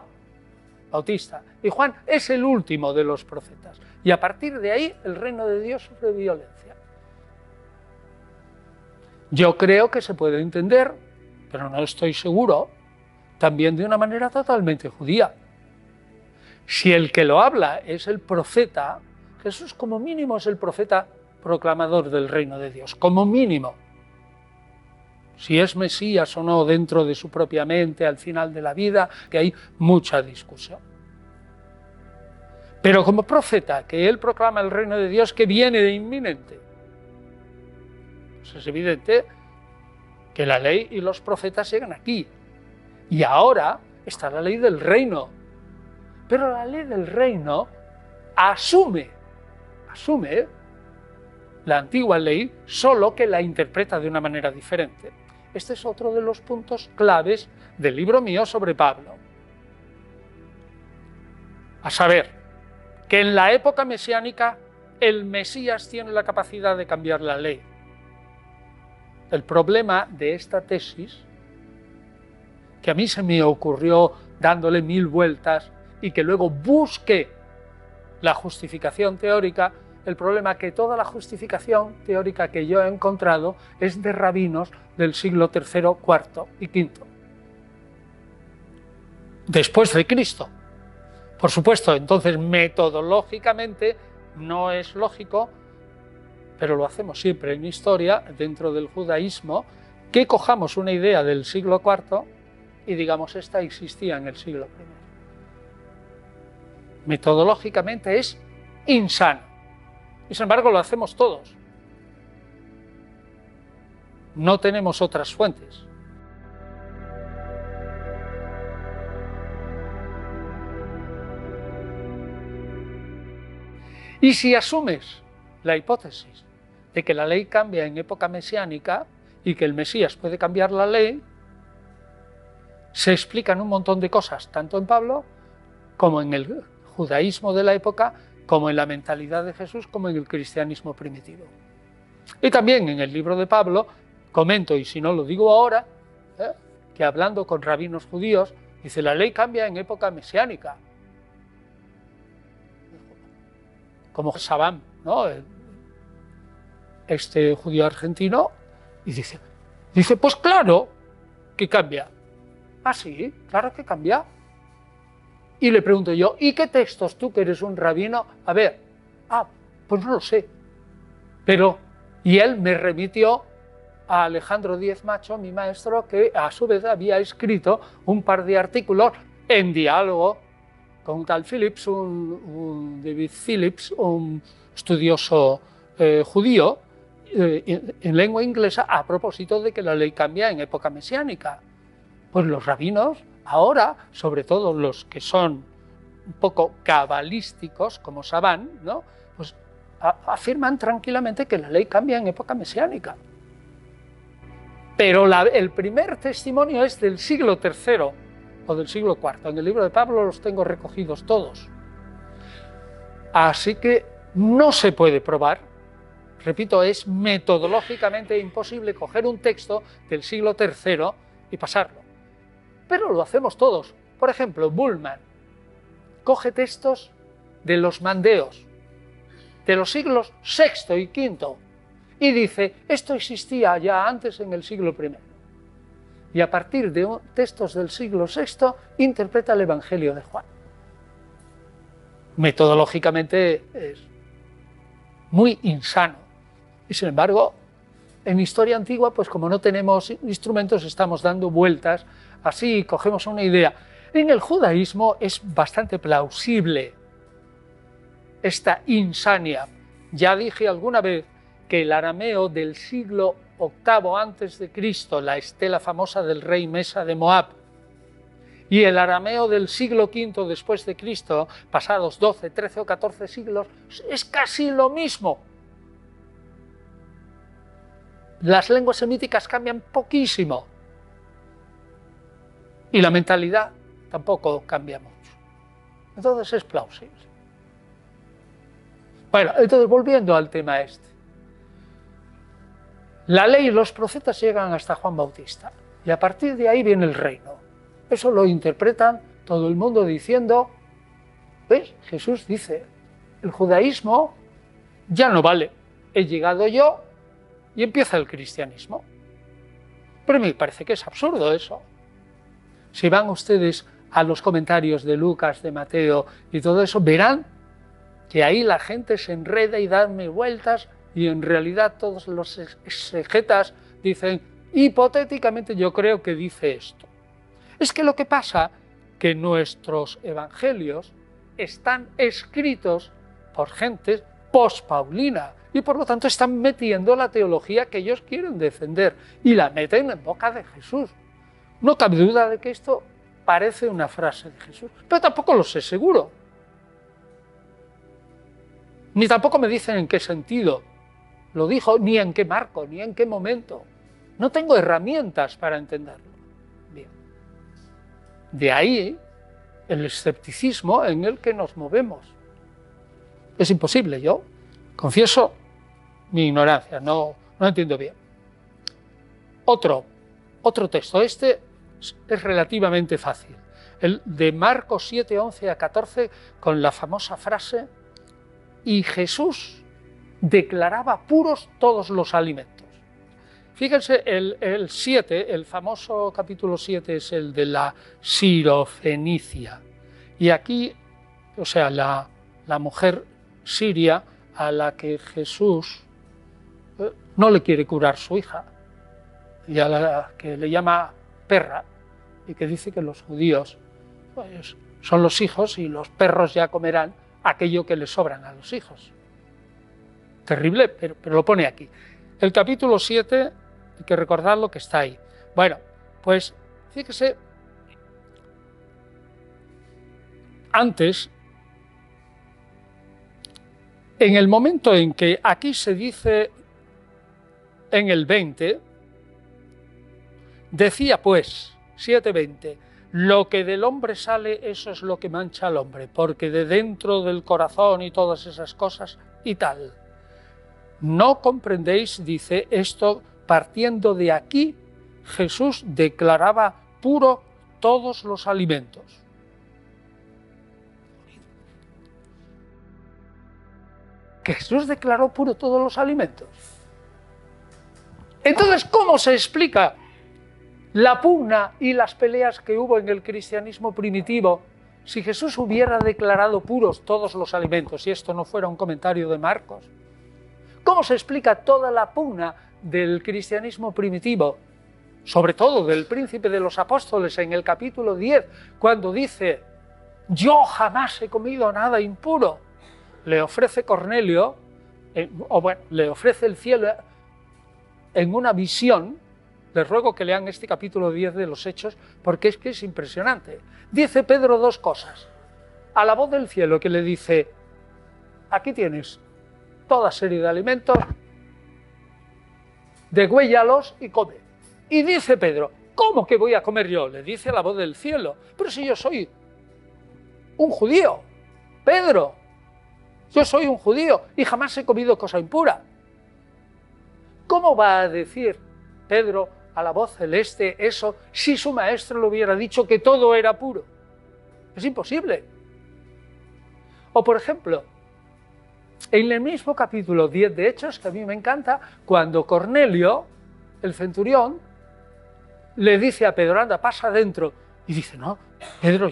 Bautista. Y Juan es el último de los profetas. Y a partir de ahí el reino de Dios sufre violencia. Yo creo que se puede entender, pero no estoy seguro, también de una manera totalmente judía. Si el que lo habla es el profeta, Jesús como mínimo es el profeta proclamador del reino de Dios, como mínimo. Si es Mesías o no dentro de su propia mente al final de la vida, que hay mucha discusión. Pero como profeta, que él proclama el reino de Dios que viene de inminente, pues es evidente que la ley y los profetas llegan aquí. Y ahora está la ley del reino. Pero la ley del reino asume la antigua ley, solo que la interpreta de una manera diferente. Este es otro de los puntos claves del libro mío sobre Pablo. A saber, que en la época mesiánica el Mesías tiene la capacidad de cambiar la ley. El problema de esta tesis, que a mí se me ocurrió dándole 1000 vueltas y que luego busqué la justificación teórica, el problema es que toda la justificación teórica que yo he encontrado es de rabinos del siglo III, IV y V, después de Cristo. Por supuesto, entonces metodológicamente no es lógico, pero lo hacemos siempre en historia, dentro del judaísmo, que cojamos una idea del siglo IV y digamos esta existía en el siglo I. Metodológicamente es insano. Y sin embargo lo hacemos todos. No tenemos otras fuentes. Y si asumes la hipótesis de que la ley cambia en época mesiánica y que el Mesías puede cambiar la ley, se explican un montón de cosas, tanto en Pablo como en el judaísmo de la época, como en la mentalidad de Jesús, como en el cristianismo primitivo. Y también en el libro de Pablo comento, y si no lo digo ahora, que hablando con rabinos judíos, dice la ley cambia en época mesiánica. Como Sabán, ¿no? Este judío argentino, y dice, pues claro que cambia. Ah, sí, claro que cambia. Y le pregunto yo, ¿y qué textos tú que eres un rabino? A ver, pues no lo sé. Y él me remitió a Alejandro Díez Macho, mi maestro, que a su vez había escrito un par de artículos en diálogo con un tal Phillips, un David Phillips, un estudioso judío, en lengua inglesa, a propósito de que la ley cambia en época mesiánica. Pues los rabinos ahora, sobre todo los que son un poco cabalísticos, como Sabán, ¿no? Pues afirman tranquilamente que la ley cambia en época mesiánica. Pero el primer testimonio es del siglo III o del siglo IV. En el libro de Pablo los tengo recogidos todos. Así que no se puede probar. Repito, es metodológicamente imposible coger un texto del siglo III y pasarlo. Pero lo hacemos todos. Por ejemplo, Bullmann coge textos de los mandeos, de los siglos VI y V, y dice, esto existía ya antes en el siglo I. Y a partir de textos del siglo VI interpreta el Evangelio de Juan. Metodológicamente es muy insano. Y sin embargo, en historia antigua, pues como no tenemos instrumentos, estamos dando vueltas, así cogemos una idea. En el judaísmo es bastante plausible esta insania. Ya dije alguna vez que el arameo del siglo VIII a.C., la estela famosa del rey Mesa de Moab, y el arameo del siglo V después de Cristo, pasados 12, 13 o 14 siglos, es casi lo mismo. Las lenguas semíticas cambian poquísimo y la mentalidad tampoco cambia mucho. Entonces es plausible. Bueno, entonces volviendo al tema este. La ley y los profetas llegan hasta Juan Bautista y a partir de ahí viene el reino. Eso lo interpretan todo el mundo diciendo, ¿ves? Jesús dice, el judaísmo ya no vale, he llegado yo y empieza el cristianismo. Pero me parece que es absurdo eso. Si van ustedes a los comentarios de Lucas, de Mateo y todo eso, verán que ahí la gente se enreda y da mil vueltas y en realidad todos los exegetas dicen, hipotéticamente yo creo que dice esto. Es que lo que pasa que nuestros evangelios están escritos por gente pospaulina y por lo tanto están metiendo la teología que ellos quieren defender y la meten en boca de Jesús. No cabe duda de que esto parece una frase de Jesús, pero tampoco lo sé seguro. Ni tampoco me dicen en qué sentido lo dijo, ni en qué marco, ni en qué momento. No tengo herramientas para entenderlo. Bien. De ahí el escepticismo en el que nos movemos. Es imposible, yo confieso mi ignorancia, no entiendo bien. Otro texto, este es relativamente fácil, el de Marcos 7, 11 a 14, con la famosa frase, y Jesús declaraba puros todos los alimentos. Fíjense, el 7, el famoso capítulo 7 es el de la Sirofenicia. Y aquí, o sea, la mujer siria a la que Jesús no le quiere curar su hija, y a la que le llama perra, y que dice que los judíos pues, son los hijos y los perros ya comerán aquello que les sobran a los hijos. Terrible, pero lo pone aquí. El capítulo 7, hay que recordar lo que está ahí. Bueno, pues fíjese, antes, en el momento en que aquí se dice en el 20, decía pues, 7:20, lo que del hombre sale, eso es lo que mancha al hombre, porque de dentro del corazón y todas esas cosas y tal. No comprendéis, dice esto, partiendo de aquí, Jesús declaraba puro todos los alimentos. ¿Que Jesús declaró puro todos los alimentos? Entonces, ¿cómo se explica la pugna y las peleas que hubo en el cristianismo primitivo si Jesús hubiera declarado puros todos los alimentos y esto no fuera un comentario de Marcos? ¿Cómo se explica toda la pugna del cristianismo primitivo, sobre todo del príncipe de los apóstoles en el capítulo 10, cuando dice, yo jamás he comido nada impuro? Le ofrece Cornelio, le ofrece el cielo en una visión. Les ruego que lean este capítulo 10 de los Hechos, porque es que es impresionante. Dice Pedro dos cosas. A la voz del cielo que le dice, aquí tienes toda serie de alimentos, degüéllalos y come. Y dice Pedro, ¿cómo que voy a comer yo? Le dice la voz del cielo, pero si yo soy un judío. Pedro, Yo soy un judío y jamás he comido cosa impura. ¿Cómo va a decir Pedro a la voz celeste eso si su maestro le hubiera dicho que todo era puro? Es imposible. O por ejemplo, en el mismo capítulo 10 de Hechos, que a mí me encanta, cuando Cornelio, el centurión, le dice a Pedro, anda, pasa adentro, y dice, no, Pedro,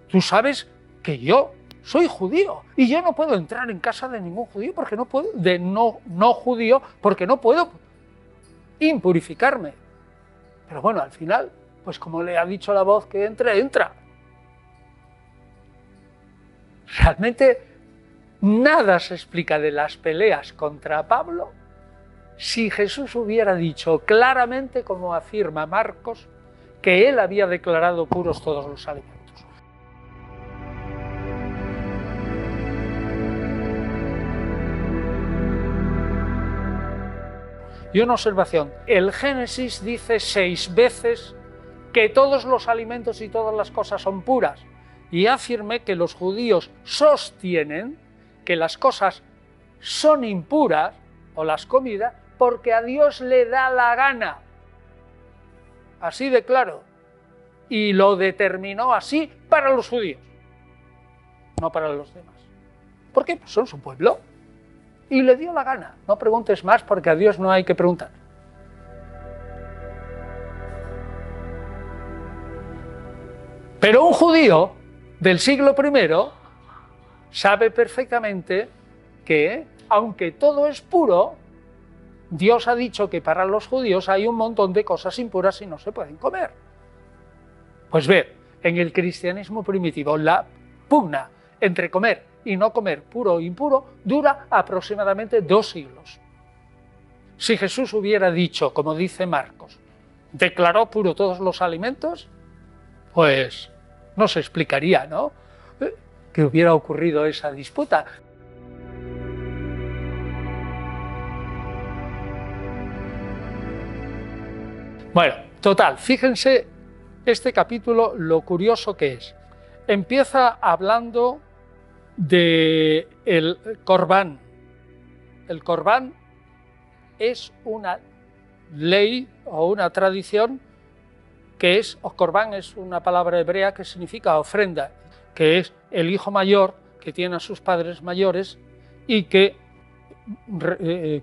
tú sabes que yo soy judío y yo no puedo entrar en casa de ningún judío porque no puedo, de no judío, porque no puedo impurificarme. Pero bueno, al final, pues como le ha dicho la voz que entre, entra. Realmente nada se explica de las peleas contra Pablo si Jesús hubiera dicho claramente, como afirma Marcos, que él había declarado puros todos los alimentos. Y una observación, el Génesis dice 6 veces que todos los alimentos y todas las cosas son puras, y afirmé que los judíos sostienen que las cosas son impuras, o las comidas, porque a Dios le da la gana. Así de claro. Y lo determinó así para los judíos, no para los demás. ¿Por qué? Pues son su pueblo. Y le dio la gana. No preguntes más porque a Dios no hay que preguntar. Pero un judío del siglo I sabe perfectamente que, aunque todo es puro, Dios ha dicho que para los judíos hay un montón de cosas impuras y no se pueden comer. Pues ve, en el cristianismo primitivo la pugna entre comer y no comer, puro o impuro, dura aproximadamente 2 siglos. Si Jesús hubiera dicho, como dice Marcos, declaró puro todos los alimentos, pues no se explicaría, ¿no?, que hubiera ocurrido esa disputa. Bueno, total, fíjense este capítulo lo curioso que es. Empieza hablando de el corbán. El corbán es una ley o una tradición que es, o corbán es una palabra hebrea que significa ofrenda, que es el hijo mayor que tiene a sus padres mayores y que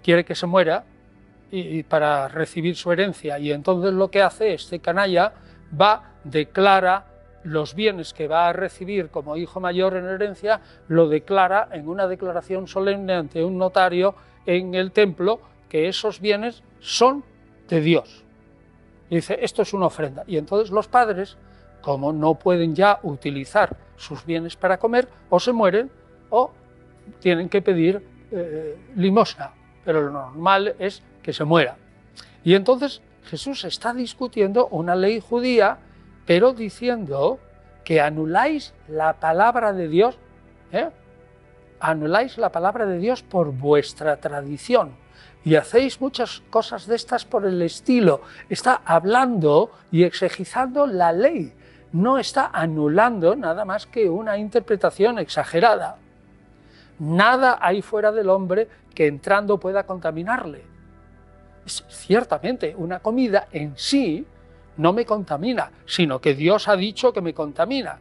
quiere que se muera y para recibir su herencia, y entonces lo que hace este canalla declara los bienes que va a recibir como hijo mayor en herencia, lo declara en una declaración solemne ante un notario en el templo, que esos bienes son de Dios. Y dice, esto es una ofrenda. Y entonces los padres, como no pueden ya utilizar sus bienes para comer, o se mueren o tienen que pedir limosna, pero lo normal es que se muera. Y entonces Jesús está discutiendo una ley judía, pero diciendo que anuláis la palabra de Dios, anuláis la palabra de Dios por vuestra tradición y hacéis muchas cosas de estas por el estilo. Está hablando y exegizando la ley, no está anulando nada más que una interpretación exagerada. Nada hay fuera del hombre que entrando pueda contaminarle. Ciertamente, una comida en sí no me contamina, sino que Dios ha dicho que me contamina.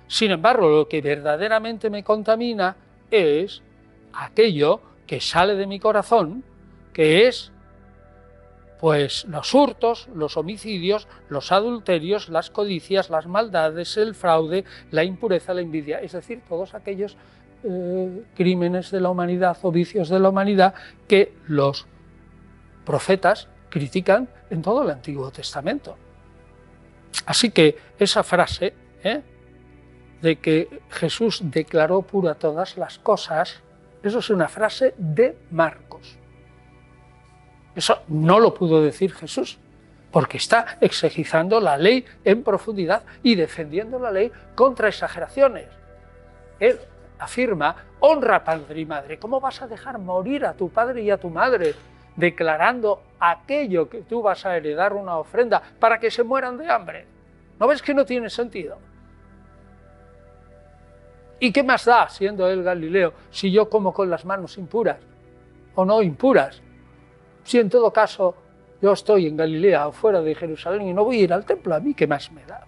Sin embargo, lo que verdaderamente me contamina es aquello que sale de mi corazón, que es pues los hurtos, los homicidios, los adulterios, las codicias, las maldades, el fraude, la impureza, la envidia, es decir, todos aquellos crímenes de la humanidad o vicios de la humanidad que los profetas critican en todo el Antiguo Testamento. Así que esa frase de que Jesús declaró pura todas las cosas, eso es una frase de Marcos. Eso no lo pudo decir Jesús, porque está exegizando la ley en profundidad y defendiendo la ley contra exageraciones. Él afirma, honra padre y madre. ¿Cómo vas a dejar morir a tu padre y a tu madre? Declarando aquello que tú vas a heredar una ofrenda para que se mueran de hambre. ¿No ves que no tiene sentido? ¿Y qué más da, siendo él Galileo, si yo como con las manos impuras o no impuras? Si en todo caso yo estoy en Galilea o fuera de Jerusalén y no voy a ir al templo, ¿a mí qué más me da?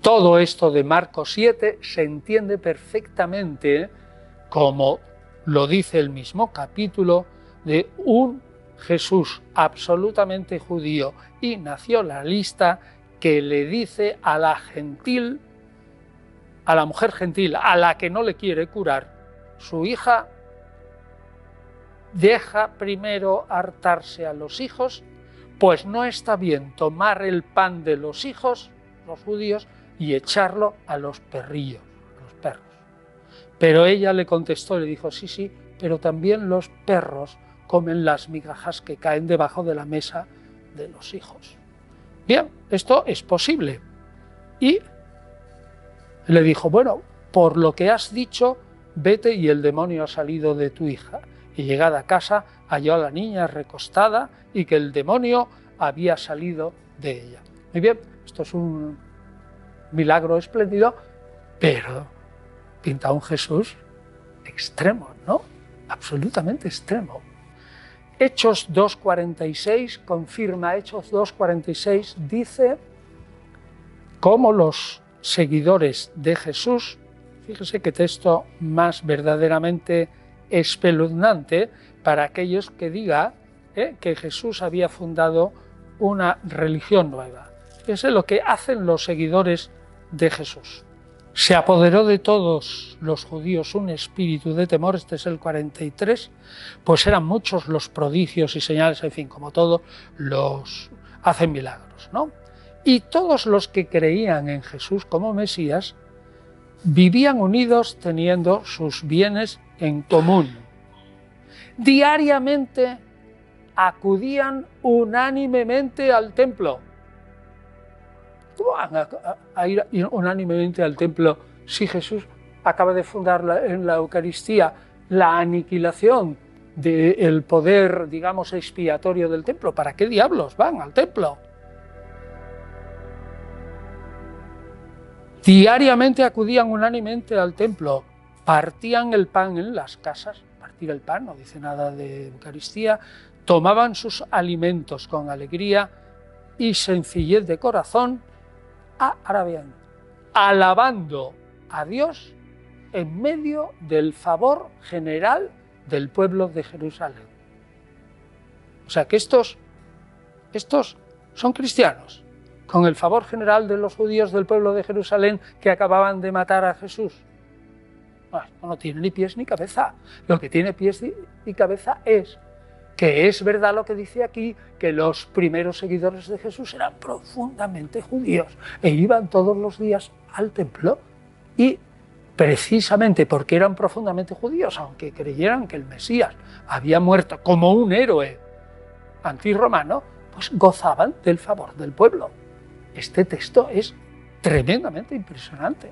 Todo esto de Marcos 7 se entiende perfectamente como lo dice el mismo capítulo de un Jesús absolutamente judío y nacionalista que le dice a la gentil, a la mujer gentil, a la que no le quiere curar, su hija deja primero hartarse a los hijos, pues no está bien tomar el pan de los hijos, los judíos, y echarlo a los perrillos, a los perros. Pero ella le contestó, le dijo, sí, pero también los perros comen las migajas que caen debajo de la mesa de los hijos. Bien, esto es posible. Y le dijo, bueno, por lo que has dicho, vete y el demonio ha salido de tu hija. Y llegada a casa, halló a la niña recostada y que el demonio había salido de ella. Muy bien, esto es un milagro espléndido, pero pinta un Jesús extremo, ¿no? Absolutamente extremo. Hechos 2.46 confirma, Hechos 2.46 dice cómo los seguidores de Jesús, fíjese qué texto más verdaderamente espeluznante para aquellos que digan que Jesús había fundado una religión nueva. Fíjese lo que hacen los seguidores de Jesús. Se apoderó de todos los judíos un espíritu de temor, este es el 43, pues eran muchos los prodigios y señales, en fin, como todo, los hacen milagros, ¿no? Y todos los que creían en Jesús como Mesías vivían unidos teniendo sus bienes en común. Diariamente acudían unánimemente al templo. ¿Cómo van a ir unánimemente al templo si Jesús acaba de fundar en la Eucaristía la aniquilación del poder, digamos, expiatorio del templo? ¿Para qué diablos van al templo? Diariamente acudían unánimemente al templo, partían el pan en las casas, partir el pan no dice nada de Eucaristía, tomaban sus alimentos con alegría y sencillez de corazón, ahora bien, alabando a Dios en medio del favor general del pueblo de Jerusalén. O sea que estos son cristianos, con el favor general de los judíos del pueblo de Jerusalén que acababan de matar a Jesús. Bueno, no tiene ni pies ni cabeza. Lo que tiene pies y cabeza es que es verdad lo que dice aquí, que los primeros seguidores de Jesús eran profundamente judíos e iban todos los días al templo y precisamente porque eran profundamente judíos, aunque creyeran que el Mesías había muerto como un héroe antirromano, pues gozaban del favor del pueblo. Este texto es tremendamente impresionante.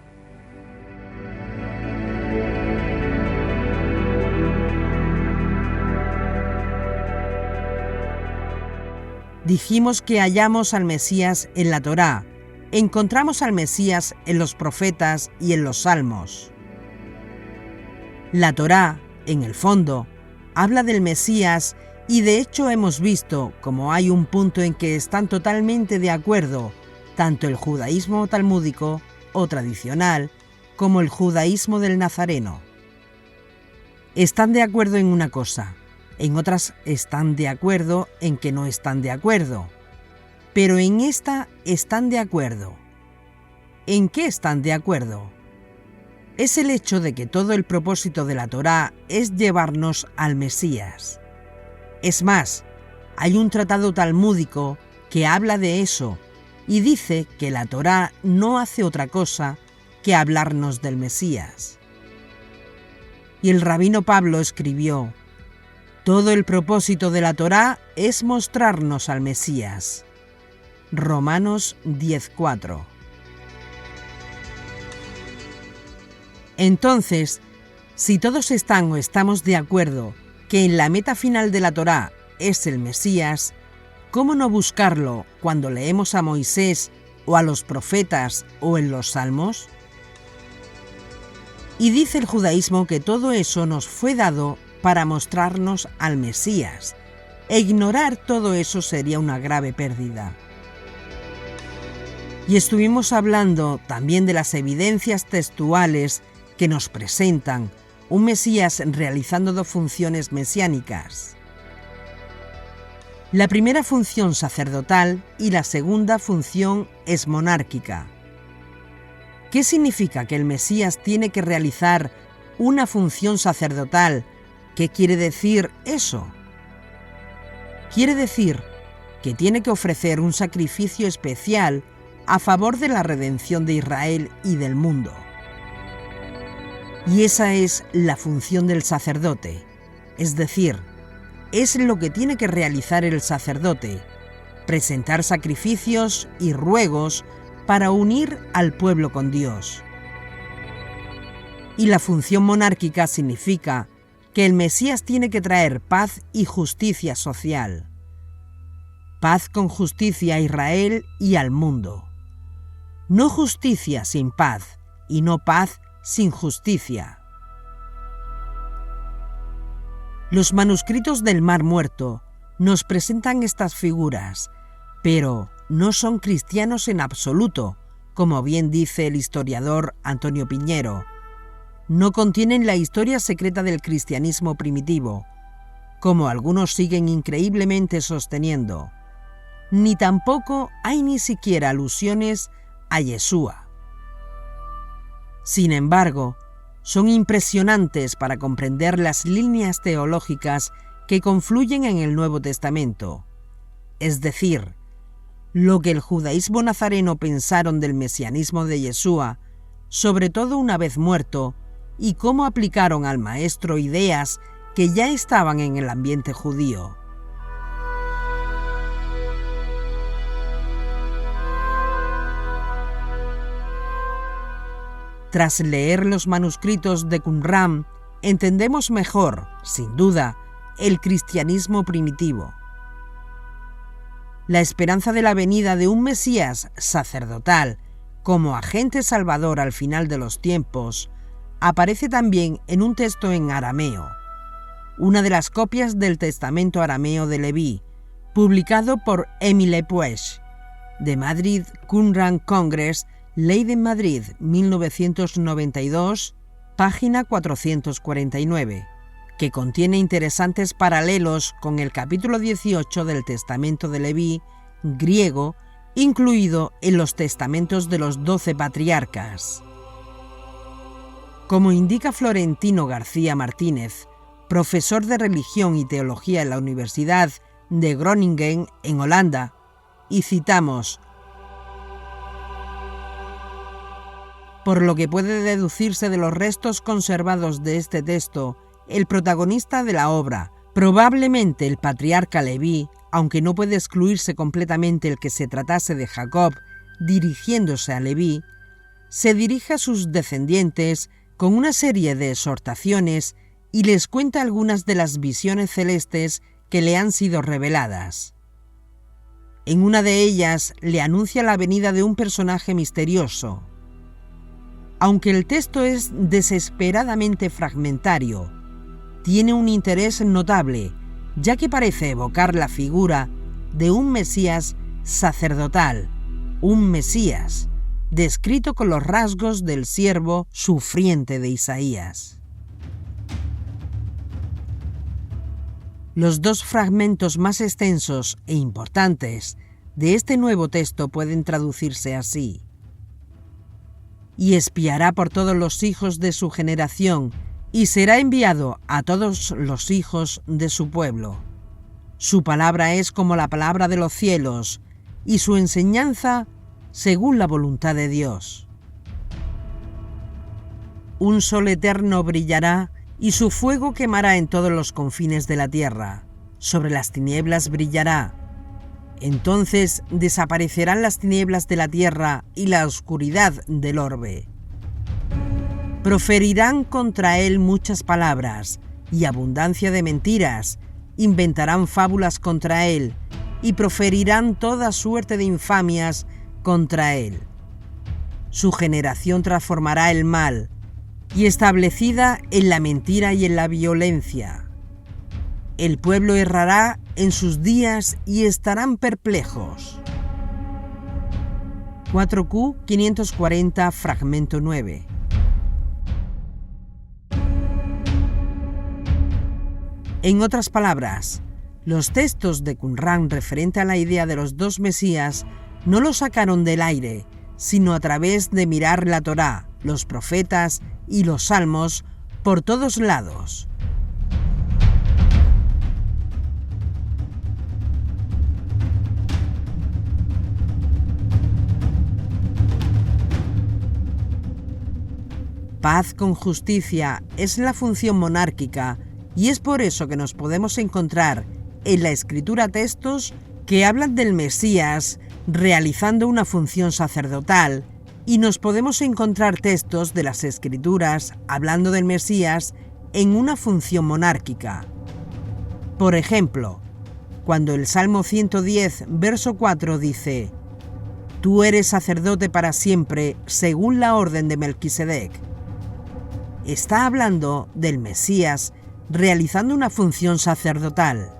Dijimos que hallamos al Mesías en la Torá, encontramos al Mesías en los profetas y en los salmos. La Torá, en el fondo, habla del Mesías y de hecho hemos visto cómo hay un punto en que están totalmente de acuerdo tanto el judaísmo talmúdico o tradicional como el judaísmo del Nazareno. Están de acuerdo en una cosa, en otras están de acuerdo en que no están de acuerdo, pero en esta están de acuerdo. ¿En qué están de acuerdo? Es el hecho de que todo el propósito de la Torá es llevarnos al Mesías. Es más, hay un tratado talmúdico que habla de eso y dice que la Torá no hace otra cosa que hablarnos del Mesías. Y el rabino Pablo escribió: todo el propósito de la Torá es mostrarnos al Mesías. Romanos 10:4. Entonces, si todos están o estamos de acuerdo que en la meta final de la Torá es el Mesías, ¿cómo no buscarlo cuando leemos a Moisés o a los profetas o en los salmos? Y dice el judaísmo que todo eso nos fue dado para mostrarnos al Mesías, e ignorar todo eso sería una grave pérdida. Y estuvimos hablando también de las evidencias textuales que nos presentan un Mesías realizando dos funciones mesiánicas. La primera función sacerdotal y la segunda función es monárquica. ¿Qué significa que el Mesías tiene que realizar una función sacerdotal? ¿Qué quiere decir eso? Quiere decir que tiene que ofrecer un sacrificio especial a favor de la redención de Israel y del mundo. Y esa es la función del sacerdote, es decir, es lo que tiene que realizar el sacerdote, presentar sacrificios y ruegos para unir al pueblo con Dios. Y la función monárquica significa que el Mesías tiene que traer paz y justicia social. Paz con justicia a Israel y al mundo. No justicia sin paz y no paz sin justicia. Los manuscritos del Mar Muerto nos presentan estas figuras, pero no son cristianos en absoluto, como bien dice el historiador Antonio Piñero. No contienen la historia secreta del cristianismo primitivo, como algunos siguen increíblemente sosteniendo. Ni tampoco hay ni siquiera alusiones a Yeshua. Sin embargo, son impresionantes para comprender las líneas teológicas que confluyen en el Nuevo Testamento, es decir, lo que el judaísmo nazareno pensaron del mesianismo de Yeshua, sobre todo una vez muerto, y cómo aplicaron al maestro ideas que ya estaban en el ambiente judío. Tras leer los manuscritos de Qumran, entendemos mejor, sin duda, el cristianismo primitivo. La esperanza de la venida de un Mesías sacerdotal como agente salvador al final de los tiempos aparece también en un texto en arameo, una de las copias del Testamento arameo de Leví, publicado por Émile Puech, de Madrid Qumran Congress, Leiden, Madrid, 1992, página 449, que contiene interesantes paralelos con el capítulo 18 del Testamento de Leví, griego, incluido en los testamentos de los 12 patriarcas. Como indica Florentino García Martínez, profesor de religión y teología en la Universidad de Groningen, en Holanda, y citamos: por lo que puede deducirse de los restos conservados de este texto, el protagonista de la obra, probablemente el patriarca Leví, aunque no puede excluirse completamente el que se tratase de Jacob dirigiéndose a Leví, se dirige a sus descendientes con una serie de exhortaciones y les cuenta algunas de las visiones celestes que le han sido reveladas. En una de ellas le anuncia la venida de un personaje misterioso. Aunque el texto es desesperadamente fragmentario, tiene un interés notable, ya que parece evocar la figura de un Mesías sacerdotal, un Mesías descrito con los rasgos del siervo sufriente de Isaías. Los dos fragmentos más extensos e importantes de este nuevo texto pueden traducirse así: y espiará por todos los hijos de su generación, y será enviado a todos los hijos de su pueblo. Su palabra es como la palabra de los cielos, y su enseñanza según la voluntad de Dios. Un sol eterno brillará, y su fuego quemará en todos los confines de la tierra. Sobre las tinieblas brillará. Entonces desaparecerán las tinieblas de la tierra y la oscuridad del orbe. Proferirán contra él muchas palabras y abundancia de mentiras, inventarán fábulas contra él y proferirán toda suerte de infamias contra él. Su generación transformará el mal, y establecida en la mentira y en la violencia. El pueblo errará en sus días y estarán perplejos. 4Q 540, fragmento 9. En otras palabras, los textos de Qumran referente a la idea de los dos Mesías no lo sacaron del aire, sino a través de mirar la Torá, los profetas y los salmos por todos lados. Paz con justicia es la función monárquica y es por eso que nos podemos encontrar en la Escritura textos que hablan del Mesías realizando una función sacerdotal y nos podemos encontrar textos de las Escrituras hablando del Mesías en una función monárquica. Por ejemplo, cuando el Salmo 110, verso 4 dice: «Tú eres sacerdote para siempre, según la orden de Melquisedec». Está hablando del Mesías realizando una función sacerdotal.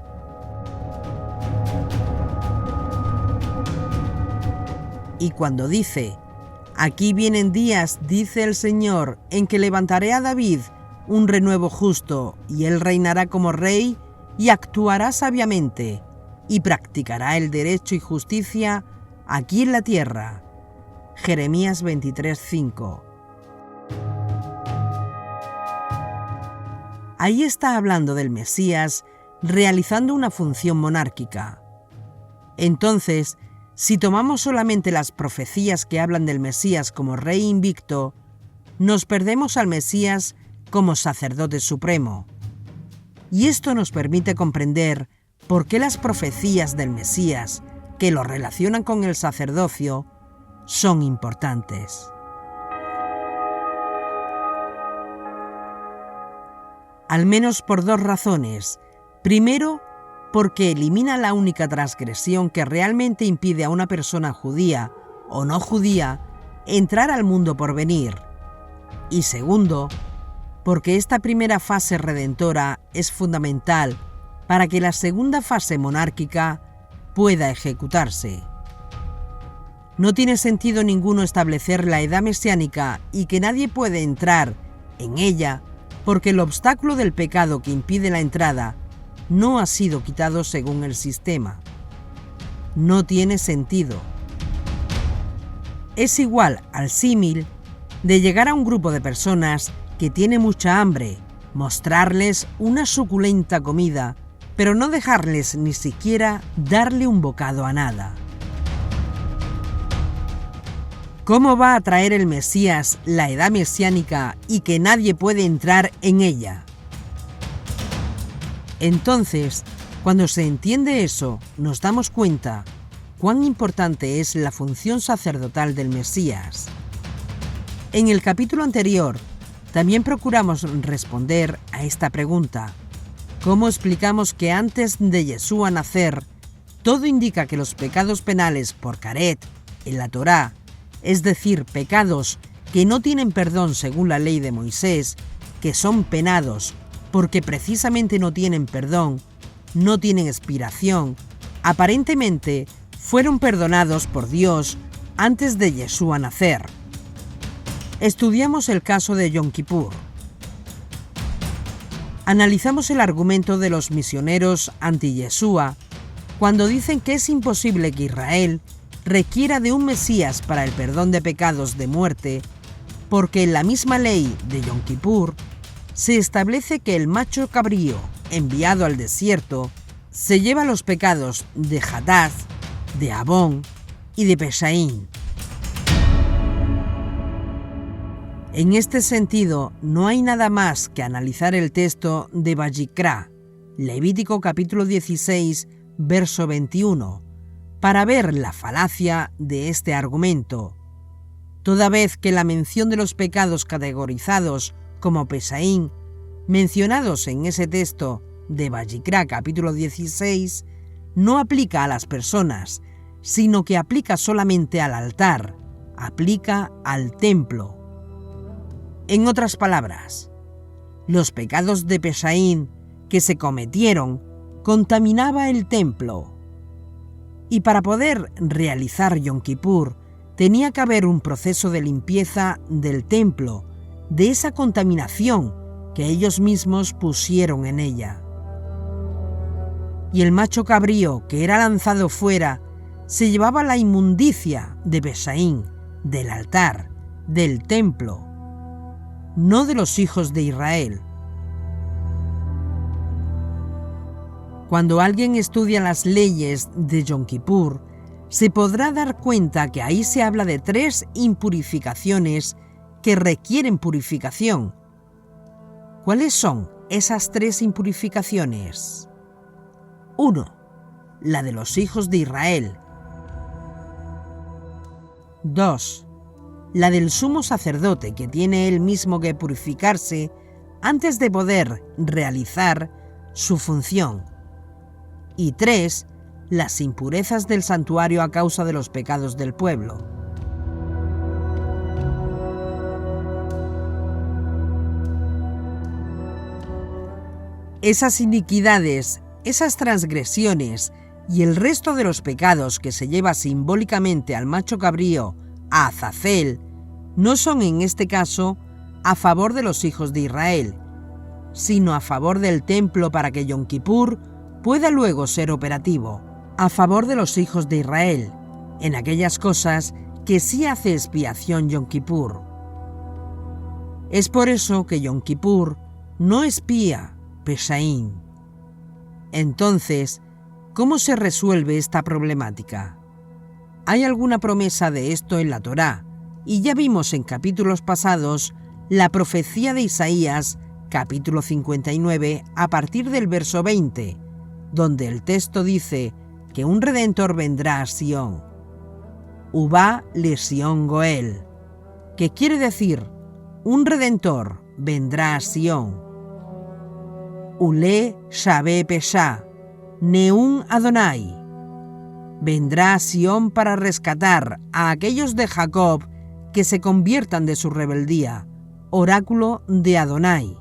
Y cuando dice: «Aquí vienen días, dice el Señor, en que levantaré a David un renuevo justo, y él reinará como rey y actuará sabiamente, y practicará el derecho y justicia aquí en la tierra». Jeremías 23:5. Ahí está hablando del Mesías realizando una función monárquica. Entonces, si tomamos solamente las profecías que hablan del Mesías como rey invicto, nos perdemos al Mesías como sacerdote supremo. Y esto nos permite comprender por qué las profecías del Mesías que lo relacionan con el sacerdocio son importantes. Al menos por dos razones. Primero, porque elimina la única transgresión que realmente impide a una persona judía o no judía entrar al mundo por venir. Y segundo, porque esta primera fase redentora es fundamental para que la segunda fase monárquica pueda ejecutarse. No tiene sentido ninguno establecer la edad mesiánica y que nadie puede entrar en ella porque el obstáculo del pecado que impide la entrada no ha sido quitado según el sistema. No tiene sentido. Es igual al símil de llegar a un grupo de personas que tiene mucha hambre, mostrarles una suculenta comida, pero no dejarles ni siquiera darle un bocado a nada. ¿Cómo va a traer el Mesías la edad mesiánica y que nadie puede entrar en ella? Entonces, cuando se entiende eso, nos damos cuenta cuán importante es la función sacerdotal del Mesías. En el capítulo anterior, también procuramos responder a esta pregunta. ¿Cómo explicamos que antes de Yeshua nacer, todo indica que los pecados penales por caret en la Torá, es decir, pecados que no tienen perdón según la ley de Moisés, que son penados porque precisamente no tienen perdón, no tienen expiración, aparentemente fueron perdonados por Dios antes de Yeshua nacer? Estudiamos el caso de Yom Kippur. Analizamos el argumento de los misioneros anti-Yeshua cuando dicen que es imposible que Israel requiera de un Mesías para el perdón de pecados de muerte, porque en la misma ley de Yom Kippur se establece que el macho cabrío enviado al desierto se lleva los pecados de Hadath, de Abón y de Peshaín. En este sentido, no hay nada más que analizar el texto de Vayikra, Levítico capítulo 16, verso 21, para ver la falacia de este argumento, toda vez que la mención de los pecados categorizados como Peshaín, mencionados en ese texto de Vayikra capítulo 16, no aplica a las personas, sino que aplica solamente al altar, aplica al templo. En otras palabras, los pecados de Peshaín que se cometieron contaminaba el templo. Y para poder realizar Yom Kippur tenía que haber un proceso de limpieza del templo, de esa contaminación que ellos mismos pusieron en ella. Y el macho cabrío que era lanzado fuera se llevaba la inmundicia de Peshaín, del altar, del templo, no de los hijos de Israel. Cuando alguien estudia las leyes de Yom Kippur, se podrá dar cuenta que ahí se habla de 3 impurificaciones que requieren purificación. ¿Cuáles son esas 3 impurificaciones? 1. La de los hijos de Israel. 2. La del sumo sacerdote, que tiene él mismo que purificarse antes de poder realizar su función. Y 3. Las impurezas del santuario a causa de los pecados del pueblo. Esas iniquidades, esas transgresiones y el resto de los pecados que se lleva simbólicamente al macho cabrío a Azazel no son en este caso a favor de los hijos de Israel, sino a favor del templo para que Yom Kippur pueda luego ser operativo, a favor de los hijos de Israel, en aquellas cosas que sí hace expiación Yom Kippur. Es por eso que Yom Kippur no expía Peshaín. Entonces, ¿cómo se resuelve esta problemática? Hay alguna promesa de esto en la Torá, y ya vimos en capítulos pasados la profecía de Isaías, capítulo 59, a partir del verso 20, donde el texto dice que un Redentor vendrá a Sión. Ubá le Sión Goel, que quiere decir, un Redentor vendrá a Sión. Ule Shabe Pesha, Neún Adonai, vendrá a Sión para rescatar a aquellos de Jacob que se conviertan de su rebeldía, oráculo de Adonai.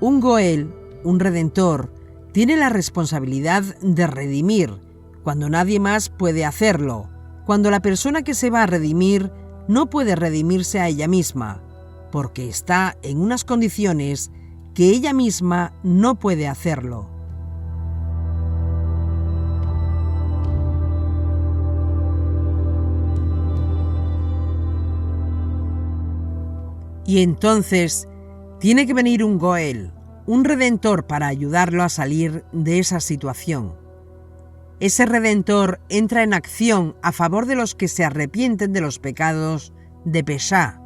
Un Goel, un Redentor, tiene la responsabilidad de redimir cuando nadie más puede hacerlo, cuando la persona que se va a redimir no puede redimirse a ella misma, porque está en unas condiciones que ella misma no puede hacerlo. Y entonces tiene que venir un Goel, un Redentor, para ayudarlo a salir de esa situación. Ese Redentor entra en acción a favor de los que se arrepienten de los pecados de Pesha,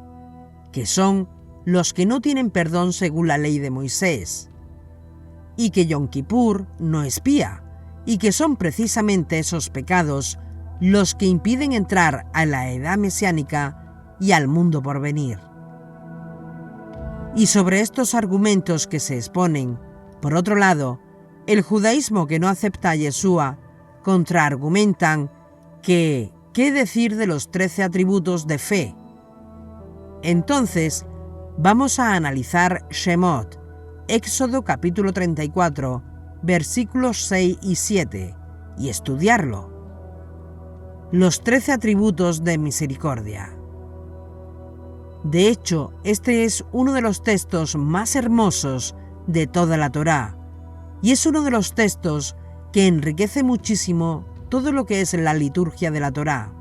que son los que no tienen perdón según la ley de Moisés, y que Yom Kippur no expía, y que son precisamente esos pecados los que impiden entrar a la edad mesiánica y al mundo por venir. Y sobre estos argumentos que se exponen, por otro lado, el judaísmo que no acepta a Yeshua contraargumentan que ¿qué decir de los 13 atributos de fe? Entonces, vamos a analizar Shemot, Éxodo capítulo 34, versículos 6 y 7, y estudiarlo. Los 13 atributos de misericordia. De hecho, este es uno de los textos más hermosos de toda la Torá, y es uno de los textos que enriquece muchísimo todo lo que es la liturgia de la Torá.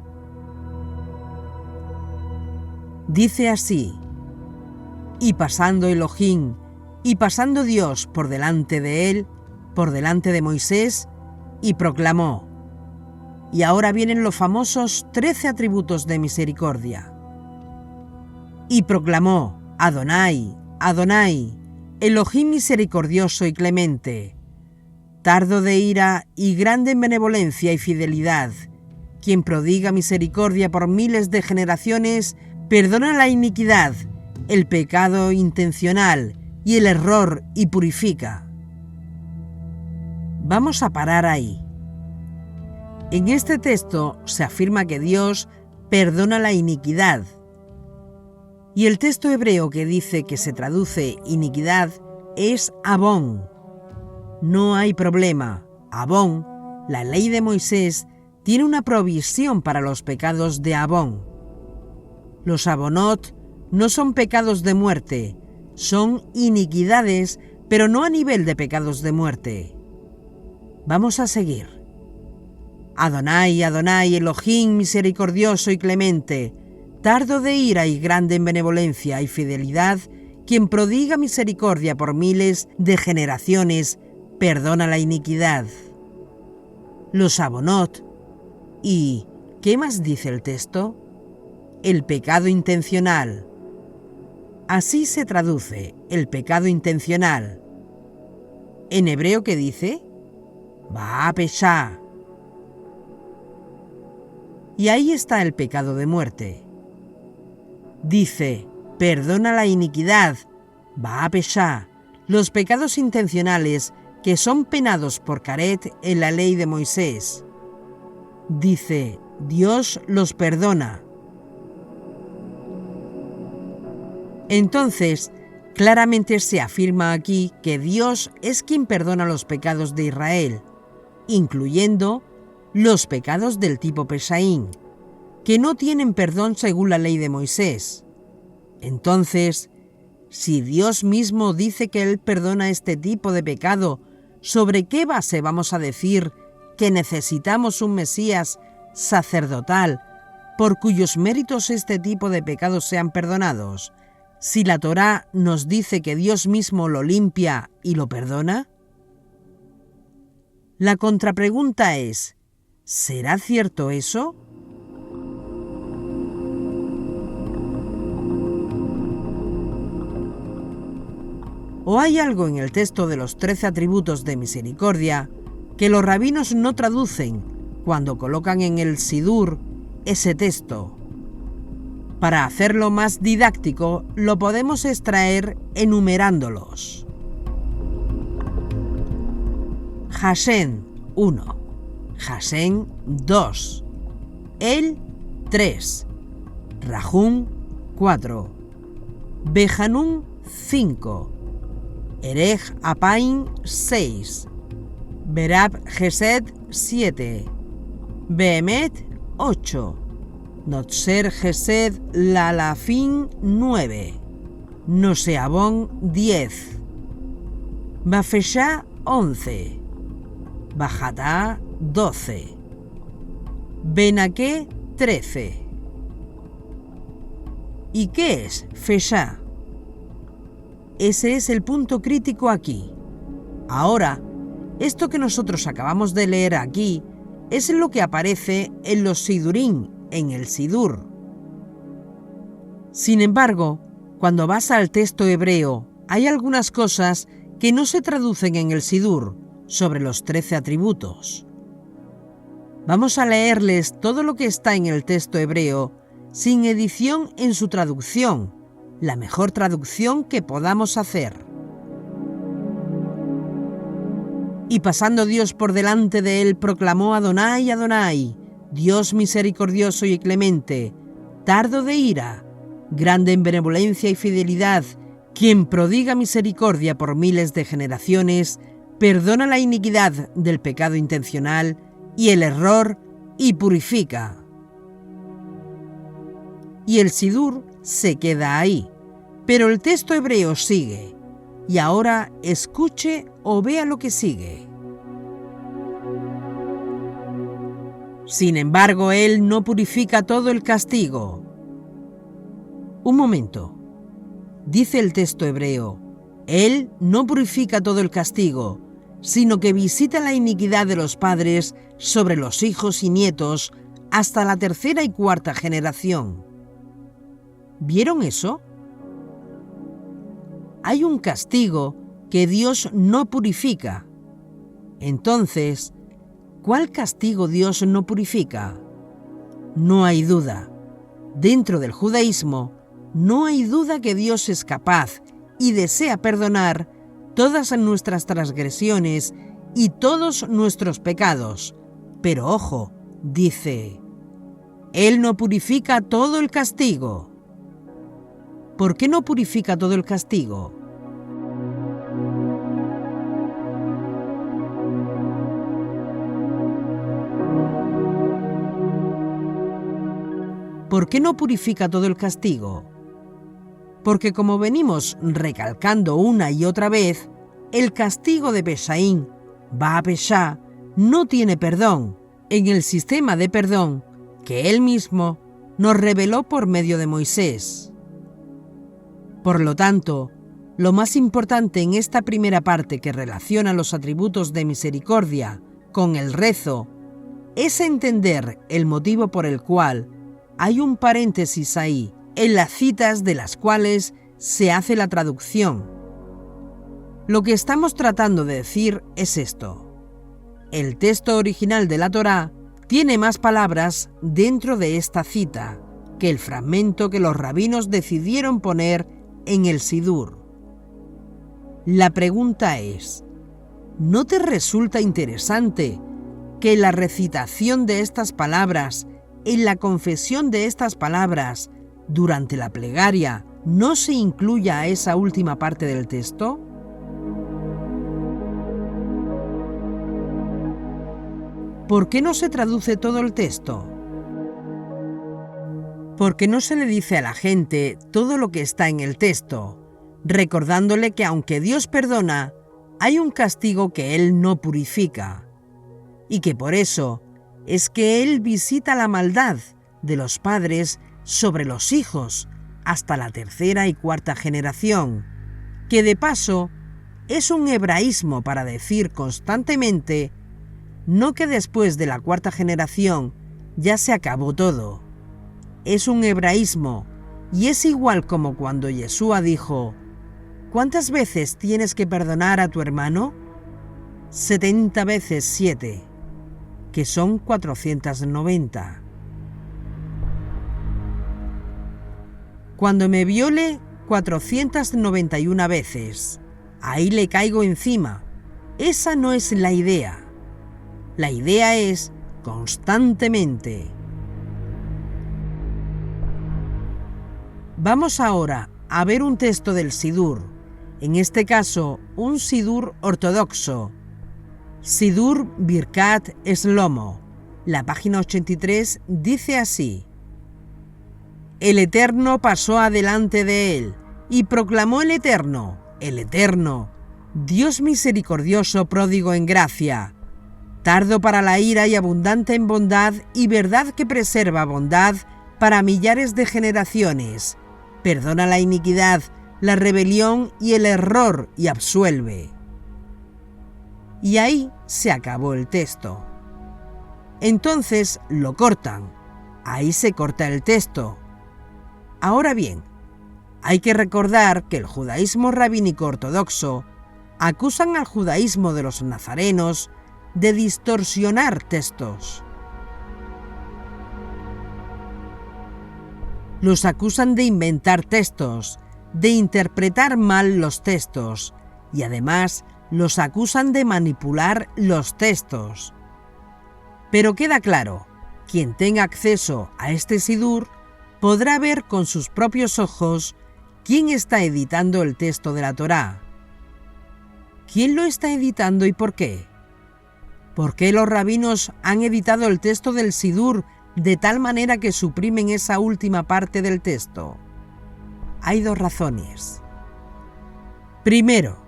Dice así: y pasando Elohim, y pasando Dios por delante de él, por delante de Moisés, y proclamó. Y ahora vienen los famosos 13 atributos de misericordia. Y proclamó: Adonai, Adonai, Elohim misericordioso y clemente, tardo de ira y grande en benevolencia y fidelidad, quien prodiga misericordia por miles de generaciones, perdona la iniquidad, el pecado intencional y el error y purifica. Vamos a parar ahí. En este texto se afirma que Dios perdona la iniquidad. Y el texto hebreo que dice que se traduce iniquidad es Abón. No hay problema. Abón, la ley de Moisés, tiene una provisión para los pecados de Abón. Los abonot no son pecados de muerte, son iniquidades, pero no a nivel de pecados de muerte. Vamos a seguir. Adonai, Adonai, Elohim, misericordioso y clemente, tardo de ira y grande en benevolencia y fidelidad, quien prodiga misericordia por miles de generaciones, perdona la iniquidad. Los abonot. ¿Y qué más dice el texto? El pecado intencional. Así se traduce el pecado intencional. ¿En hebreo qué dice? Ba'apeshá. Y ahí está el pecado de muerte. Dice, perdona la iniquidad, Ba'apeshá, los pecados intencionales que son penados por Karet en la ley de Moisés. Dice, Dios los perdona. Entonces, claramente se afirma aquí que Dios es quien perdona los pecados de Israel, incluyendo los pecados del tipo Peshaín, que no tienen perdón según la ley de Moisés. Entonces, si Dios mismo dice que Él perdona este tipo de pecado, ¿sobre qué base vamos a decir que necesitamos un Mesías sacerdotal por cuyos méritos este tipo de pecados sean perdonados, si la Torá nos dice que Dios mismo lo limpia y lo perdona? La contrapregunta es, ¿será cierto eso? ¿O hay algo en el texto de los 13 atributos de misericordia que los rabinos no traducen cuando colocan en el Sidur ese texto? Para hacerlo más didáctico, lo podemos extraer enumerándolos. Hashem 1, Hashem 2, El 3, Rahum 4, Behanun 5, Erej Apain 6, Berab Gesed 7, Behemet 8, Notzer Gesed Lalafin 9, Noseabón 10, Bafeshá 11, Bajatá 12, Benaqué 13. ¿Y qué es Feshá? Ese es el punto crítico aquí. Ahora, esto que nosotros acabamos de leer aquí es lo que aparece en los Sidurim, en el Sidur. Sin embargo, cuando vas al texto hebreo, hay algunas cosas que no se traducen en el Sidur sobre los 13 atributos. Vamos a leerles todo lo que está en el texto hebreo sin edición en su traducción, la mejor traducción que podamos hacer. Y pasando Dios por delante de él, proclamó Adonai, Adonai, Dios misericordioso y clemente, tardo de ira, grande en benevolencia y fidelidad, quien prodiga misericordia por miles de generaciones, perdona la iniquidad del pecado intencional y el error y purifica. Y el Sidur se queda ahí, pero el texto hebreo sigue. Y ahora escuche o vea lo que sigue. Sin embargo, Él no purifica todo el castigo. Un momento. Dice el texto hebreo, Él no purifica todo el castigo, sino que visita la iniquidad de los padres sobre los hijos y nietos hasta la tercera y cuarta generación. ¿Vieron eso? Hay un castigo que Dios no purifica. Entonces, ¿cuál castigo Dios no purifica? No hay duda. Dentro del judaísmo, no hay duda que Dios es capaz y desea perdonar todas nuestras transgresiones y todos nuestros pecados. Pero ojo, dice, Él no purifica todo el castigo. ¿Por qué no purifica todo el castigo? ¿Por qué no purifica todo el castigo? Porque como venimos recalcando una y otra vez, el castigo de Peshaín, Ba Pesha, no tiene perdón en el sistema de perdón que Él mismo nos reveló por medio de Moisés. Por lo tanto, lo más importante en esta primera parte que relaciona los atributos de misericordia con el rezo es entender el motivo por el cual hay un paréntesis ahí en las citas de las cuales se hace la traducción. Lo que estamos tratando de decir es esto. El texto original de la Torá tiene más palabras dentro de esta cita que el fragmento que los rabinos decidieron poner en el Sidur. La pregunta es, ¿no te resulta interesante que la recitación de estas palabras, en la confesión de estas palabras, durante la plegaria, no se incluya a esa última parte del texto? ¿Por qué no se traduce todo el texto? Porque no se le dice a la gente todo lo que está en el texto, recordándole que aunque Dios perdona, hay un castigo que Él no purifica, y que por eso es que Él visita la maldad de los padres sobre los hijos hasta la tercera y cuarta generación, que de paso es un hebraísmo para decir constantemente no que después de la cuarta generación ya se acabó todo. Es un hebraísmo y es igual como cuando Yeshua dijo: ¿cuántas veces tienes que perdonar a tu hermano? 70 veces 7, que son 490. Cuando me viole 491 veces, ahí le caigo encima. Esa no es la idea. La idea es constantemente. Vamos ahora a ver un texto del Sidur, en este caso un Sidur ortodoxo, Sidur Birkat Shlomo. La página 83 dice así: El Eterno pasó adelante de él y proclamó el Eterno, Dios misericordioso, pródigo en gracia, tardo para la ira y abundante en bondad y verdad que preserva bondad para millares de generaciones, perdona la iniquidad, la rebelión y el error y absuelve. Y ahí se acabó el texto. Entonces lo cortan. Ahí se corta el texto. Ahora bien, hay que recordar que el judaísmo rabínico ortodoxo acusan al judaísmo de los nazarenos de distorsionar textos. Los acusan de inventar textos, de interpretar mal los textos y además los acusan de manipular los textos. Pero queda claro, quien tenga acceso a este Sidur podrá ver con sus propios ojos quién está editando el texto de la Torá. ¿Quién lo está editando y por qué? ¿Por qué los rabinos han editado el texto del Sidur de tal manera que suprimen esa última parte del texto? Hay dos razones. Primero,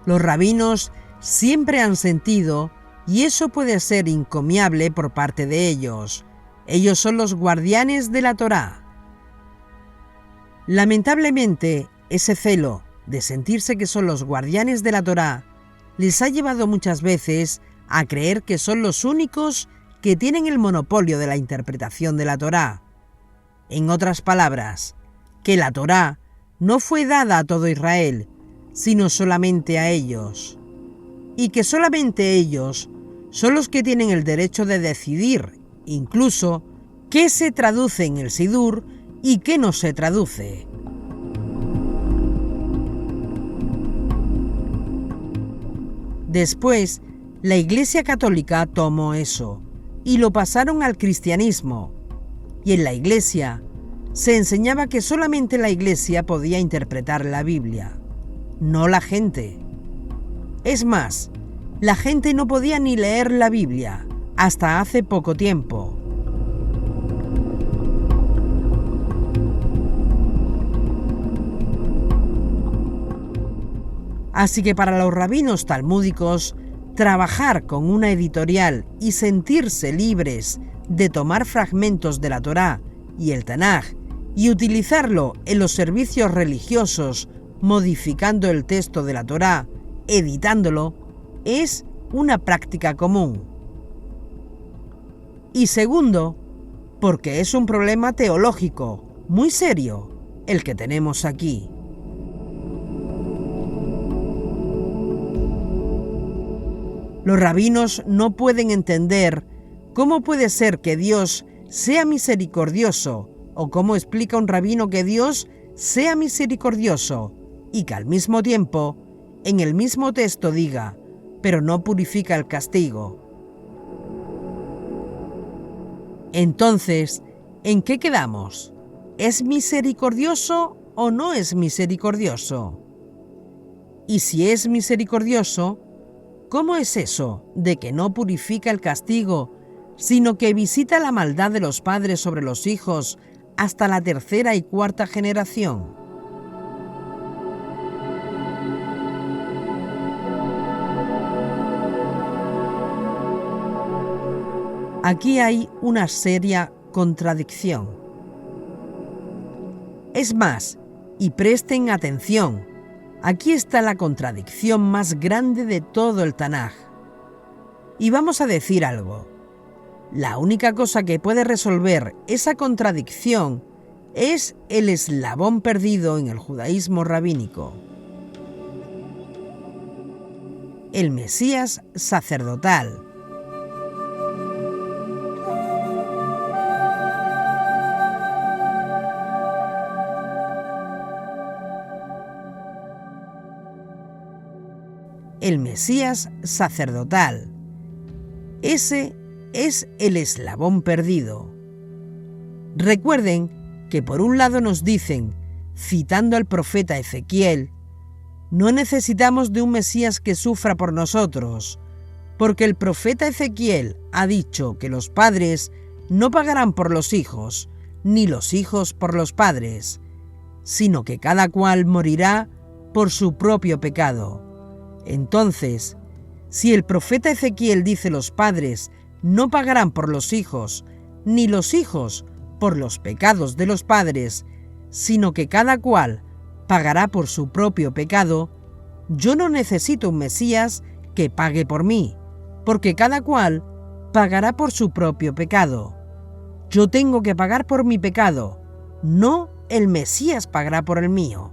los rabinos siempre han sentido, y eso puede ser encomiable por parte de ellos, ellos son los guardianes de la Torá. Lamentablemente, ese celo de sentirse que son los guardianes de la Torá les ha llevado muchas veces a creer que son los únicos que tienen el monopolio de la interpretación de la Torá. En otras palabras, que la Torá no fue dada a todo Israel, sino solamente a ellos, y que solamente ellos son los que tienen el derecho de decidir, incluso, qué se traduce en el Sidur y qué no se traduce. Después, la Iglesia Católica tomó eso y lo pasaron al cristianismo. Y en la Iglesia se enseñaba que solamente la Iglesia podía interpretar la Biblia, no la gente. Es más, la gente no podía ni leer la Biblia hasta hace poco tiempo. Así que para los rabinos talmúdicos, trabajar con una editorial y sentirse libres de tomar fragmentos de la Torá y el Tanaj y utilizarlo en los servicios religiosos, modificando el texto de la Torá, editándolo, es una práctica común. Y segundo, porque es un problema teológico muy serio el que tenemos aquí. Los rabinos no pueden entender cómo puede ser que Dios sea misericordioso o cómo explica un rabino que Dios sea misericordioso y que al mismo tiempo, en el mismo texto diga, pero no purifica el castigo. Entonces, ¿en qué quedamos? ¿Es misericordioso o no es misericordioso? Y si es misericordioso, ¿cómo es eso de que no purifica el castigo, sino que visita la maldad de los padres sobre los hijos hasta la tercera y cuarta generación? Aquí hay una seria contradicción. Es más, y presten atención, aquí está la contradicción más grande de todo el Tanaj. Y vamos a decir algo. La única cosa que puede resolver esa contradicción es el eslabón perdido en el judaísmo rabínico. El Mesías sacerdotal. El Mesías sacerdotal. Ese es el eslabón perdido. Recuerden que por un lado nos dicen, citando al profeta Ezequiel, no necesitamos de un Mesías que sufra por nosotros, porque el profeta Ezequiel ha dicho que los padres no pagarán por los hijos, ni los hijos por los padres, sino que cada cual morirá por su propio pecado. Entonces, si el profeta Ezequiel dice los padres no pagarán por los hijos, ni los hijos por los pecados de los padres, sino que cada cual pagará por su propio pecado, yo no necesito un Mesías que pague por mí, porque cada cual pagará por su propio pecado. Yo tengo que pagar por mi pecado, no el Mesías pagará por el mío.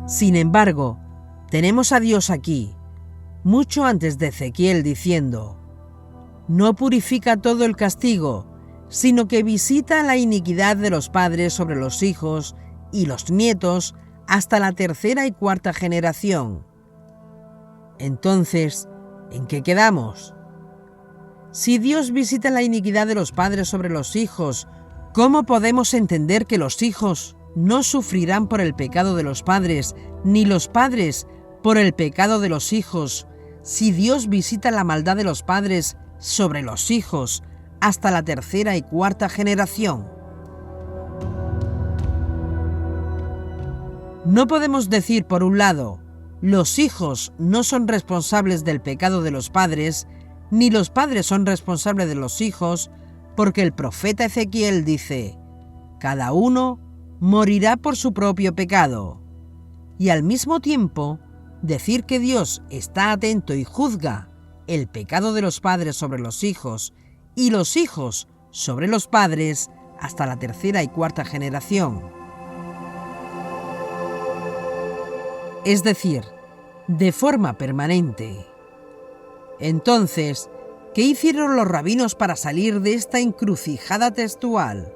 Sin embargo, tenemos a Dios aquí, mucho antes de Ezequiel, diciendo, no purifica todo el castigo, sino que visita la iniquidad de los padres sobre los hijos y los nietos hasta la tercera y cuarta generación. Entonces, ¿en qué quedamos? Si Dios visita la iniquidad de los padres sobre los hijos, ¿cómo podemos entender que los hijos no sufrirán por el pecado de los padres, ni los padres por el pecado de los hijos, si Dios visita la maldad de los padres sobre los hijos hasta la tercera y cuarta generación? No podemos decir, por un lado, los hijos no son responsables del pecado de los padres, ni los padres son responsables de los hijos, porque el profeta Ezequiel dice, cada uno morirá por su propio pecado. Y al mismo tiempo, decir que Dios está atento y juzga el pecado de los padres sobre los hijos y los hijos sobre los padres hasta la tercera y cuarta generación. Es decir, de forma permanente. Entonces, ¿qué hicieron los rabinos para salir de esta encrucijada textual?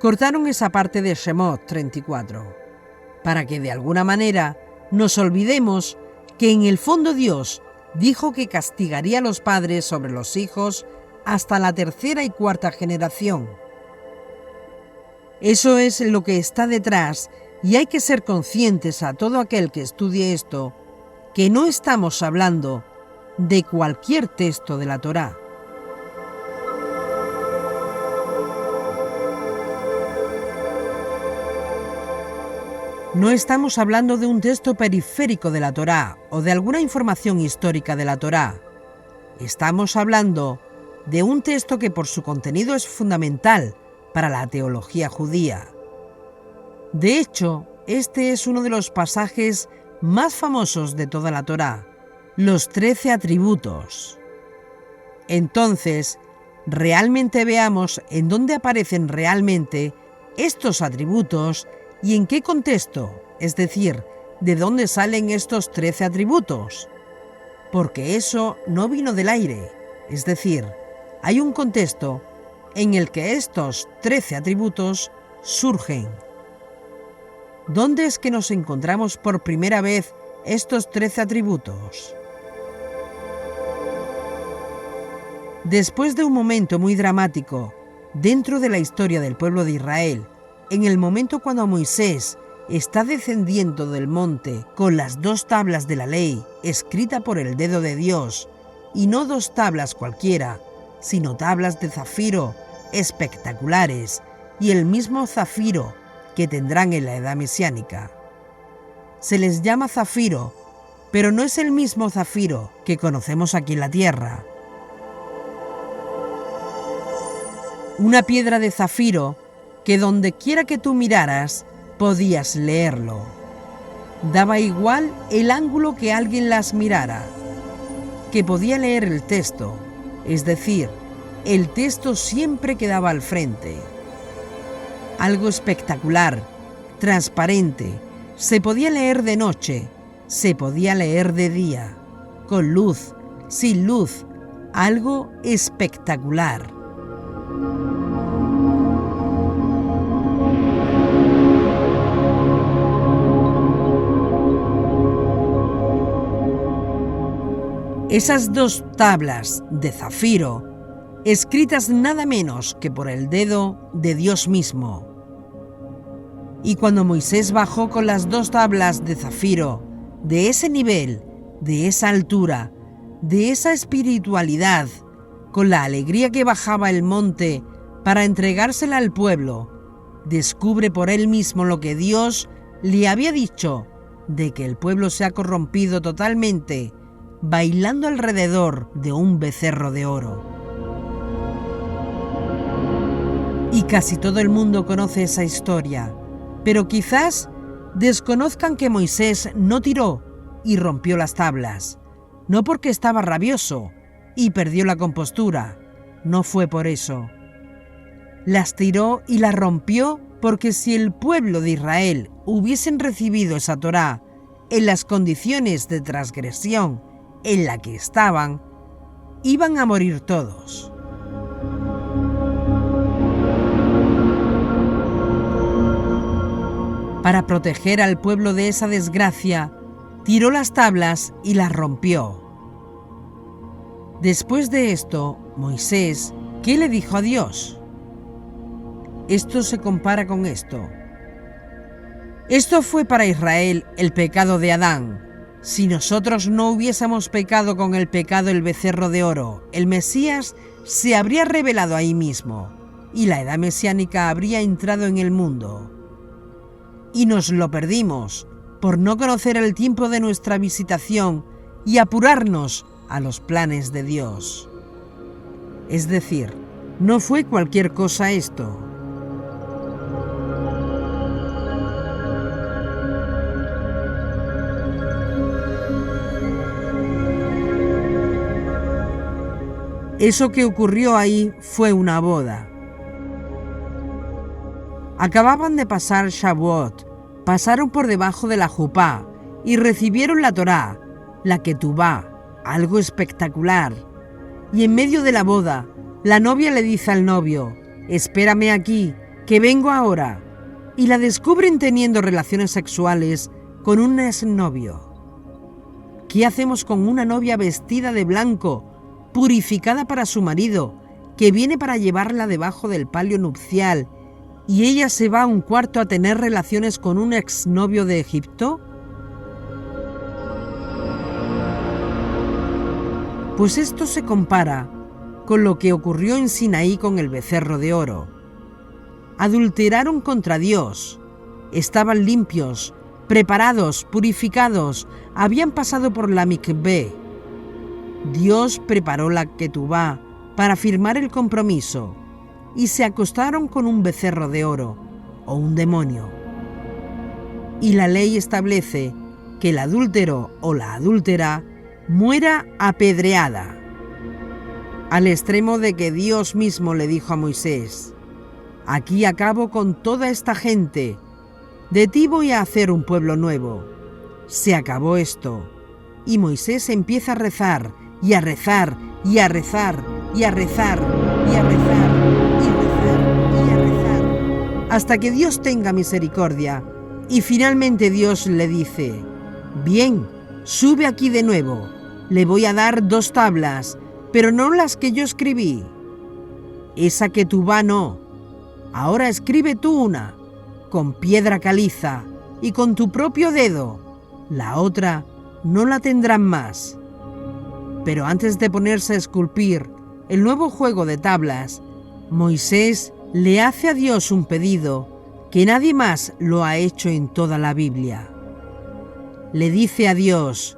Cortaron esa parte de Shemot 34, para que de alguna manera nos olvidemos que en el fondo Dios dijo que castigaría a los padres sobre los hijos hasta la tercera y cuarta generación. Eso es lo que está detrás, y hay que ser conscientes a todo aquel que estudie esto, que no estamos hablando de cualquier texto de la Torá. No estamos hablando de un texto periférico de la Torá o de alguna información histórica de la Torá. Estamos hablando de un texto que por su contenido es fundamental para la teología judía. De hecho, este es uno de los pasajes más famosos de toda la Torá, los 13 atributos. Entonces, realmente veamos en dónde aparecen realmente estos atributos y en qué contexto, es decir, de dónde salen estos 13 atributos. Porque eso no vino del aire, es decir, hay un contexto en el que estos 13 atributos surgen. ¿Dónde es que nos encontramos por primera vez estos 13 atributos? Después de un momento muy dramático dentro de la historia del pueblo de Israel, en el momento cuando Moisés está descendiendo del monte con las 2 tablas de la ley escrita por el dedo de Dios, y no 2 tablas cualquiera, sino tablas de zafiro espectaculares, y el mismo zafiro que tendrán en la edad mesiánica. Se les llama zafiro, pero no es el mismo zafiro que conocemos aquí en la tierra. Una piedra de zafiro que donde quiera que tú miraras, podías leerlo. Daba igual el ángulo que alguien las mirara, que podía leer el texto, es decir, el texto siempre quedaba al frente. Algo espectacular, transparente, se podía leer de noche, se podía leer de día, con luz, sin luz, algo espectacular. Esas 2 tablas de zafiro, escritas nada menos que por el dedo de Dios mismo. Y cuando Moisés bajó con las 2 tablas de zafiro, de ese nivel, de esa altura, de esa espiritualidad, con la alegría que bajaba el monte para entregársela al pueblo, descubre por él mismo lo que Dios le había dicho, de que el pueblo se ha corrompido totalmente, bailando alrededor de un becerro de oro. Y casi todo el mundo conoce esa historia, pero quizás desconozcan que Moisés no tiró y rompió las tablas, no porque estaba rabioso y perdió la compostura, no fue por eso. Las tiró y las rompió porque si el pueblo de Israel hubiesen recibido esa Torá en las condiciones de transgresión en la que estaban, iban a morir todos. Para proteger al pueblo de esa desgracia, tiró las tablas y las rompió. Después de esto, Moisés, ¿qué le dijo a Dios? Esto se compara con esto. Esto fue para Israel el pecado de Adán. Si nosotros no hubiésemos pecado con el pecado del becerro de oro, el Mesías se habría revelado ahí mismo y la edad mesiánica habría entrado en el mundo. Y nos lo perdimos por no conocer el tiempo de nuestra visitación y apurarnos a los planes de Dios. Es decir, no fue cualquier cosa esto. Eso que ocurrió ahí fue una boda. Acababan de pasar Shavuot, pasaron por debajo de la jupá y recibieron la Torá, la Ketubá, algo espectacular. Y en medio de la boda, la novia le dice al novio, «Espérame aquí, que vengo ahora», y la descubren teniendo relaciones sexuales con un exnovio. ¿Qué hacemos con una novia vestida de blanco, purificada para su marido, que viene para llevarla debajo del palio nupcial, y ella se va a un cuarto a tener relaciones con un exnovio de Egipto? Pues esto se compara con lo que ocurrió en Sinaí con el becerro de oro. Adulteraron contra Dios. Estaban limpios, preparados, purificados, habían pasado por la mikvé. Dios preparó la ketubá para firmar el compromiso y se acostaron con un becerro de oro o un demonio. Y la ley establece que el adúltero o la adúltera muera apedreada, al extremo de que Dios mismo le dijo a Moisés: aquí acabo con toda esta gente, de ti voy a hacer un pueblo nuevo. Se acabó esto. Y Moisés empieza a rezar, y a rezar, y a rezar, y a rezar, y a rezar, y a rezar, y a rezar, hasta que Dios tenga misericordia. Y finalmente Dios le dice: bien, sube aquí de nuevo, le voy a dar 2 tablas, pero no las que yo escribí. Esa ketubá no. Ahora escribe tú una, con piedra caliza y con tu propio dedo. La otra no la tendrán más. Pero antes de ponerse a esculpir el nuevo juego de tablas, Moisés le hace a Dios un pedido que nadie más lo ha hecho en toda la Biblia. Le dice a Dios: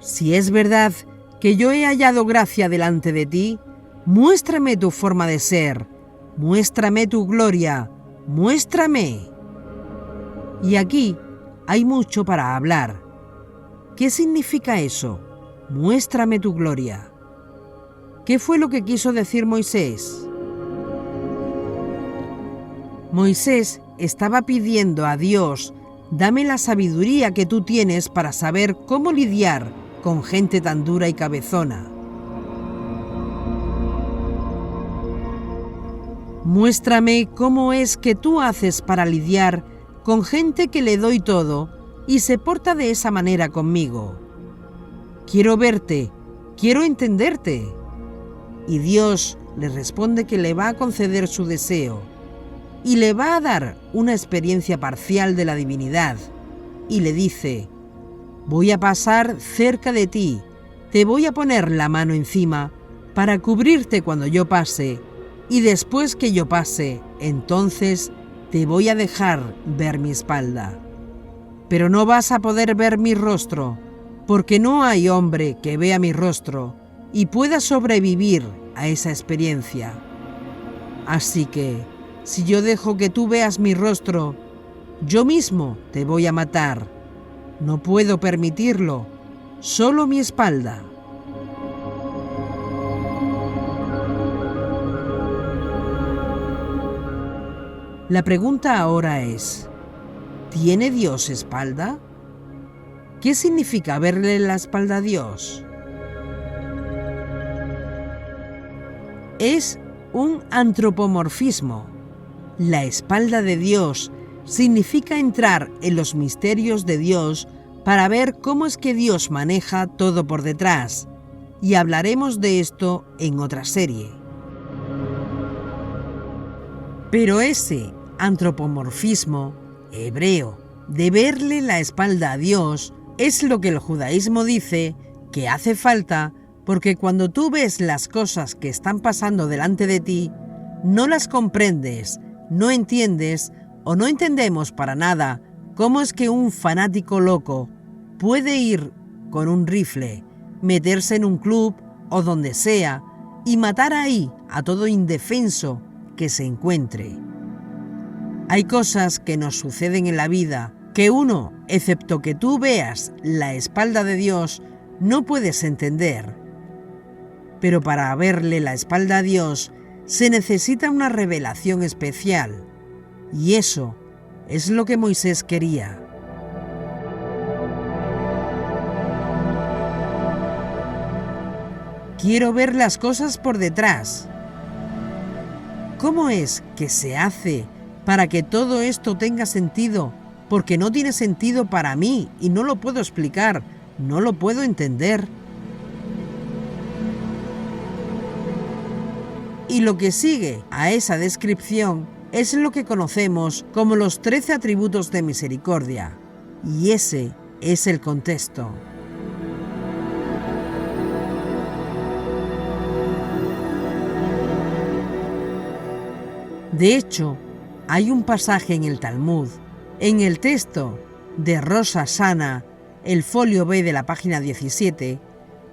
si es verdad que yo he hallado gracia delante de ti, muéstrame tu forma de ser, muéstrame tu gloria, muéstrame. Y aquí hay mucho para hablar. ¿Qué significa eso? Muéstrame tu gloria. ¿Qué fue lo que quiso decir Moisés? Moisés estaba pidiendo a Dios: dame la sabiduría que tú tienes para saber cómo lidiar con gente tan dura y cabezona. Muéstrame cómo es que tú haces para lidiar con gente que le doy todo y se porta de esa manera conmigo. Quiero verte, quiero entenderte. Y Dios le responde que le va a conceder su deseo y le va a dar una experiencia parcial de la divinidad, y le dice: voy a pasar cerca de ti, te voy a poner la mano encima para cubrirte cuando yo pase, y después que yo pase, entonces te voy a dejar ver mi espalda. Pero no vas a poder ver mi rostro, porque no hay hombre que vea mi rostro y pueda sobrevivir a esa experiencia. Así que, si yo dejo que tú veas mi rostro, yo mismo te voy a matar. No puedo permitirlo, solo mi espalda. La pregunta ahora es: ¿tiene Dios espalda? ¿Qué significa verle la espalda a Dios? Es un antropomorfismo. La espalda de Dios significa entrar en los misterios de Dios para ver cómo es que Dios maneja todo por detrás, y hablaremos de esto en otra serie. Pero ese antropomorfismo hebreo de verle la espalda a Dios es lo que el judaísmo dice que hace falta, porque cuando tú ves las cosas que están pasando delante de ti, no las comprendes, no entiendes o no entendemos para nada cómo es que un fanático loco puede ir con un rifle, meterse en un club o donde sea y matar ahí a todo indefenso que se encuentre. Hay cosas que nos suceden en la vida que uno, excepto que tú veas la espalda de Dios, no puedes entender. Pero para verle la espalda a Dios se necesita una revelación especial, y eso es lo que Moisés quería. Quiero ver las cosas por detrás. ¿Cómo es que se hace para que todo esto tenga sentido? Porque no tiene sentido para mí y no lo puedo explicar, no lo puedo entender. Y lo que sigue a esa descripción es lo que conocemos como los 13 atributos de misericordia, y ese es el contexto. De hecho, hay un pasaje en el Talmud, en el texto de Rosh Hashanah, el folio B de la página 17,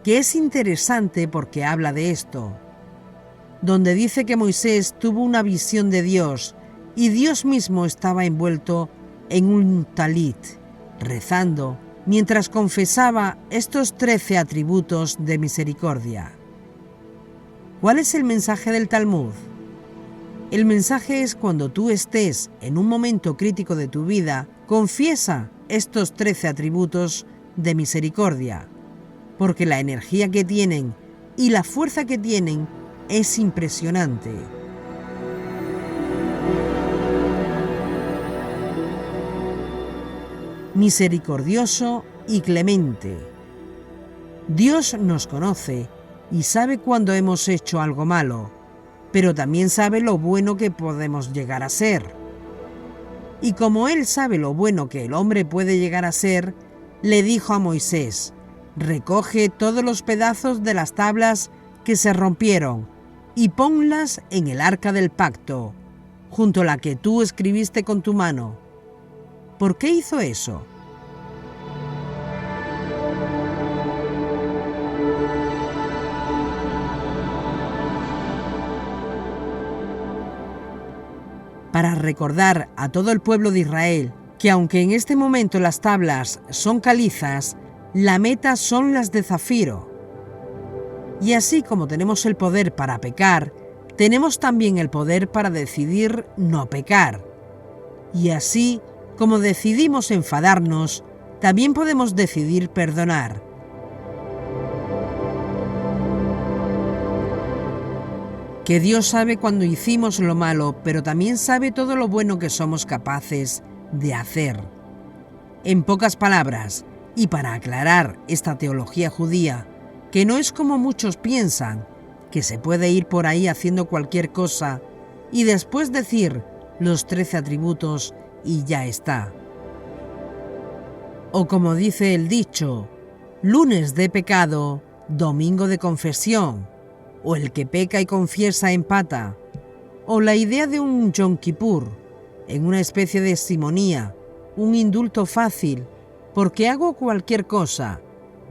que es interesante porque habla de esto, donde dice que Moisés tuvo una visión de Dios y Dios mismo estaba envuelto en un talit, rezando, mientras confesaba estos 13 atributos de misericordia. ¿Cuál es el mensaje del Talmud? El mensaje es: cuando tú estés en un momento crítico de tu vida, confiesa estos 13 atributos de misericordia, porque la energía que tienen y la fuerza que tienen es impresionante. Misericordioso y clemente. Dios nos conoce y sabe cuando hemos hecho algo malo, pero también sabe lo bueno que podemos llegar a ser. Y como Él sabe lo bueno que el hombre puede llegar a ser, le dijo a Moisés: recoge todos los pedazos de las tablas que se rompieron y ponlas en el arca del pacto, junto a la que tú escribiste con tu mano. ¿Por qué hizo eso? Para recordar a todo el pueblo de Israel que aunque en este momento las tablas son calizas, la meta son las de zafiro. Y así como tenemos el poder para pecar, tenemos también el poder para decidir no pecar. Y así como decidimos enfadarnos, también podemos decidir perdonar. Que Dios sabe cuando hicimos lo malo, pero también sabe todo lo bueno que somos capaces de hacer. En pocas palabras, y para aclarar esta teología judía, que no es como muchos piensan, que se puede ir por ahí haciendo cualquier cosa y después decir los 13 atributos y ya está. O como dice el dicho, lunes de pecado, domingo de confesión, o el que peca y confiesa empata, o la idea de un Yom Kippur, en una especie de simonía, un indulto fácil, porque hago cualquier cosa,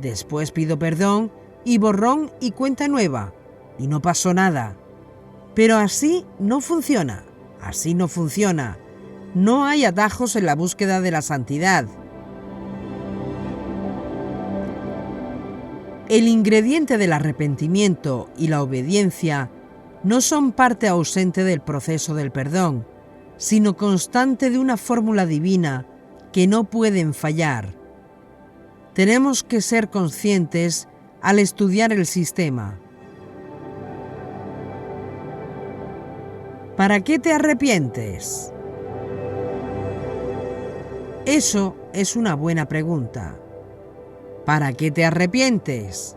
después pido perdón y borrón y cuenta nueva, y no pasó nada. Pero así no funciona, así no funciona. No hay atajos en la búsqueda de la santidad. El ingrediente del arrepentimiento y la obediencia no son parte ausente del proceso del perdón, sino constante de una fórmula divina que no pueden fallar. Tenemos que ser conscientes al estudiar el sistema. ¿Para qué te arrepientes? Eso es una buena pregunta. ¿Para qué te arrepientes?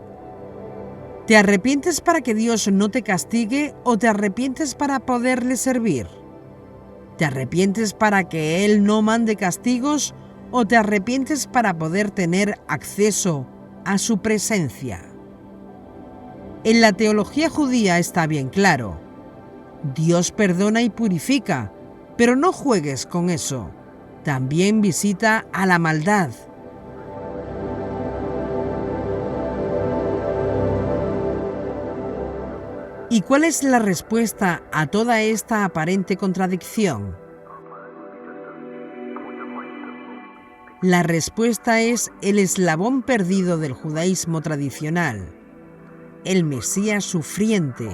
¿Te arrepientes para que Dios no te castigue o te arrepientes para poderle servir? ¿Te arrepientes para que Él no mande castigos o te arrepientes para poder tener acceso a su presencia? En la teología judía está bien claro. Dios perdona y purifica, pero no juegues con eso. También visita a la maldad. ¿Y cuál es la respuesta a toda esta aparente contradicción? La respuesta es el eslabón perdido del judaísmo tradicional, el Mesías sufriente.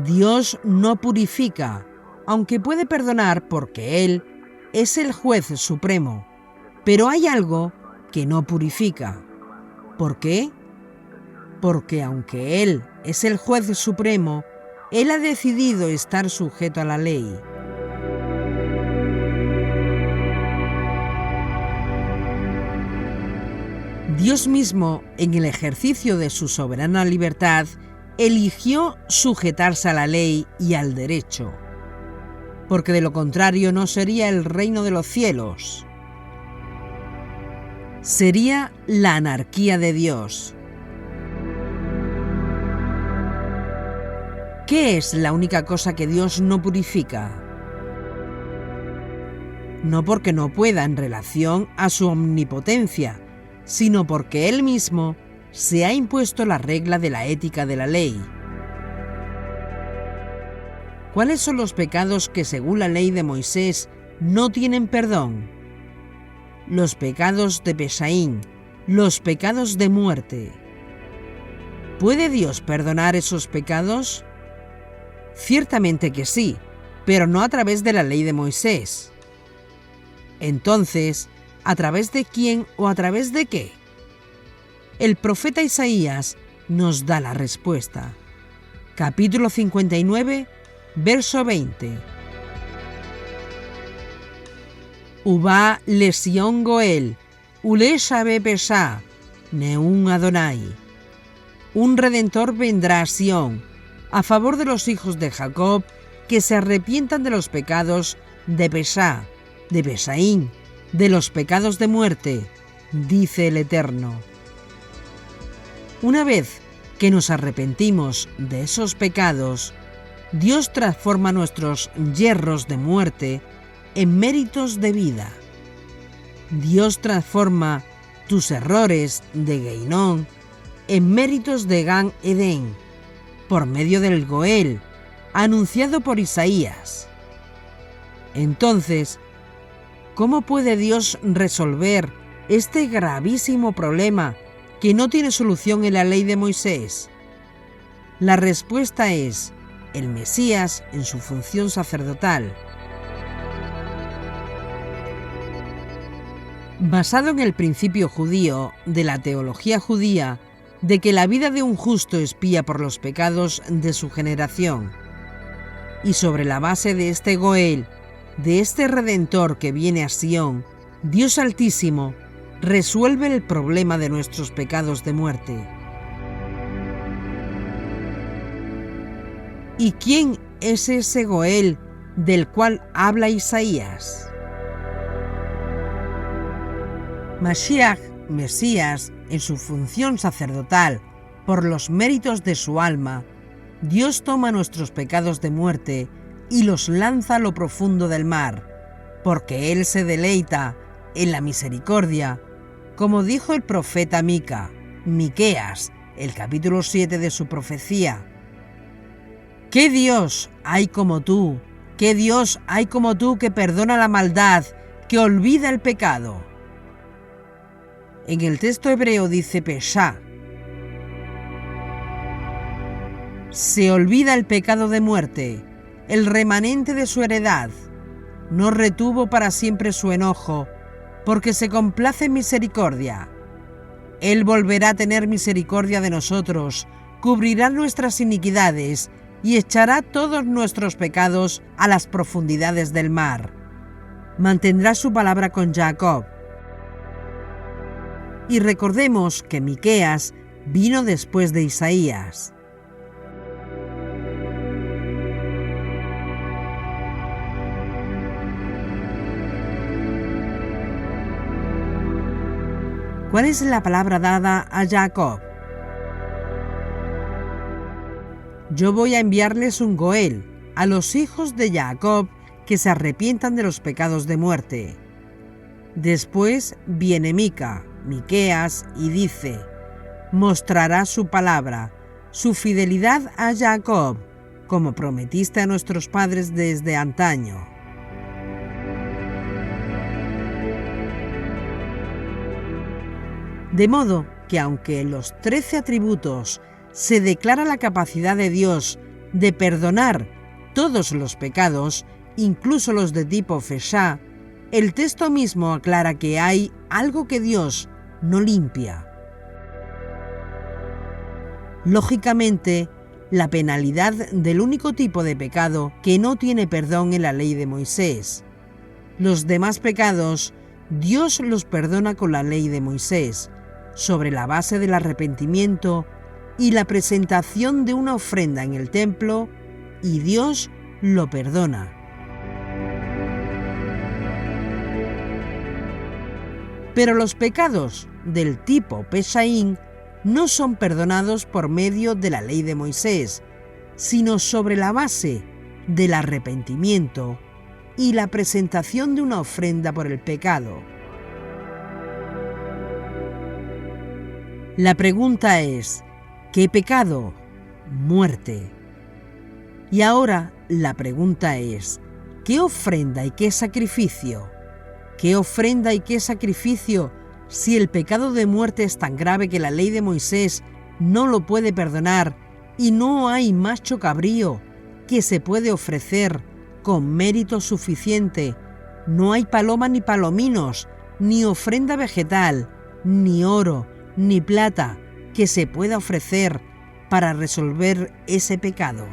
Dios no purifica, aunque puede perdonar porque Él es el juez supremo, pero hay algo que no purifica. ¿Por qué? Porque aunque Él es el juez supremo, Él ha decidido estar sujeto a la ley. Dios mismo, en el ejercicio de su soberana libertad, eligió sujetarse a la ley y al derecho, porque de lo contrario no sería el reino de los cielos. Sería la anarquía de Dios. ¿Qué es la única cosa que Dios no purifica? No porque no pueda en relación a su omnipotencia, sino porque Él mismo se ha impuesto la regla de la ética de la ley. ¿Cuáles son los pecados que según la ley de Moisés no tienen perdón? Los pecados de Peshaín, los pecados de muerte. ¿Puede Dios perdonar esos pecados? Ciertamente que sí, pero no a través de la ley de Moisés. Entonces, ¿a través de quién o a través de qué? El profeta Isaías nos da la respuesta. Capítulo 59, verso 20. Ubá Lesion Goel, Ule Shabe Pesha, Neun Adonai. Un redentor vendrá a Sión, a favor de los hijos de Jacob, que se arrepientan de los pecados de Pesha, de Peshaín, de los pecados de muerte, dice el Eterno. Una vez que nos arrepentimos de esos pecados, Dios transforma nuestros yerros de muerte en méritos de vida. Dios transforma tus errores de Geinón en méritos de Gan Edén, por medio del Goel, anunciado por Isaías. Entonces, ¿cómo puede Dios resolver este gravísimo problema que no tiene solución en la ley de Moisés? La respuesta es el Mesías en su función sacerdotal. Basado en el principio judío de la teología judía de que la vida de un justo expía por los pecados de su generación, y sobre la base de este Goel, de este Redentor que viene a Sión, Dios Altísimo resuelve el problema de nuestros pecados de muerte. ¿Y quién es ese Goel del cual habla Isaías? Mashiach, Mesías, en su función sacerdotal, por los méritos de su alma, Dios toma nuestros pecados de muerte y los lanza a lo profundo del mar, porque Él se deleita en la misericordia, como dijo el profeta Miqueas, el capítulo 7 de su profecía. ¿Qué Dios hay como tú? ¿Qué Dios hay como tú que perdona la maldad, que olvida el pecado? En el texto hebreo dice Pesha. Se olvida el pecado de muerte, el remanente de su heredad. No retuvo para siempre su enojo, porque se complace en misericordia. Él volverá a tener misericordia de nosotros, cubrirá nuestras iniquidades y echará todos nuestros pecados a las profundidades del mar. Mantendrá su palabra con Jacob. Y recordemos que Miqueas vino después de Isaías. ¿Cuál es la palabra dada a Jacob? Yo voy a enviarles un Goel a los hijos de Jacob que se arrepientan de los pecados de muerte. Después viene Miqueas, y dice: mostrará su palabra, su fidelidad a Jacob, como prometiste a nuestros padres desde antaño. De modo que aunque en los 13 atributos se declara la capacidad de Dios de perdonar todos los pecados, incluso los de tipo Feshá, el texto mismo aclara que hay algo que Dios no limpia. Lógicamente, la penalidad del único tipo de pecado que no tiene perdón en la ley de Moisés. Los demás pecados, Dios los perdona con la ley de Moisés, sobre la base del arrepentimiento y la presentación de una ofrenda en el templo, y Dios lo perdona. Pero los pecados del tipo Peshaín no son perdonados por medio de la ley de Moisés, sino sobre la base del arrepentimiento y la presentación de una ofrenda por el pecado. La pregunta es, ¿qué pecado? Muerte. Y ahora la pregunta es, ¿qué ofrenda y qué sacrificio? ¿Qué ofrenda y qué sacrificio si el pecado de muerte es tan grave que la ley de Moisés no lo puede perdonar y no hay macho cabrío que se puede ofrecer con mérito suficiente? No hay paloma ni palominos, ni ofrenda vegetal, ni oro, ni plata que se pueda ofrecer para resolver ese pecado.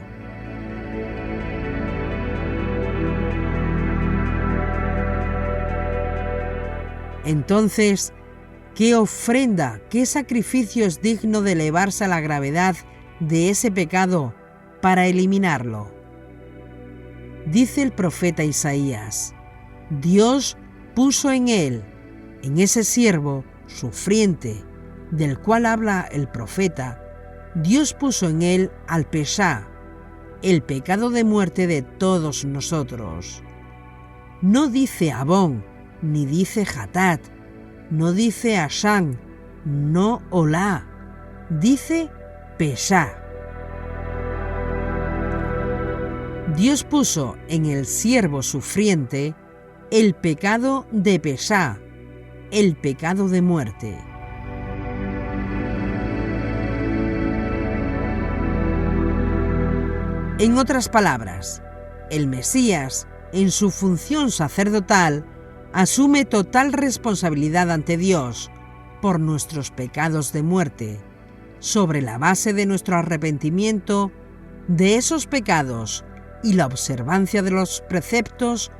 Entonces, ¿qué ofrenda, qué sacrificio es digno de elevarse a la gravedad de ese pecado para eliminarlo? Dice el profeta Isaías, Dios puso en él, en ese siervo sufriente, del cual habla el profeta, Dios puso en él al Peshá, el pecado de muerte de todos nosotros. No dice Abón, ni dice Hatat, no dice Ashán, no Olá, dice Peshá. Dios puso en el siervo sufriente el pecado de Peshá, el pecado de muerte. En otras palabras, el Mesías, en su función sacerdotal, asume total responsabilidad ante Dios por nuestros pecados de muerte, sobre la base de nuestro arrepentimiento de esos pecados y la observancia de los preceptos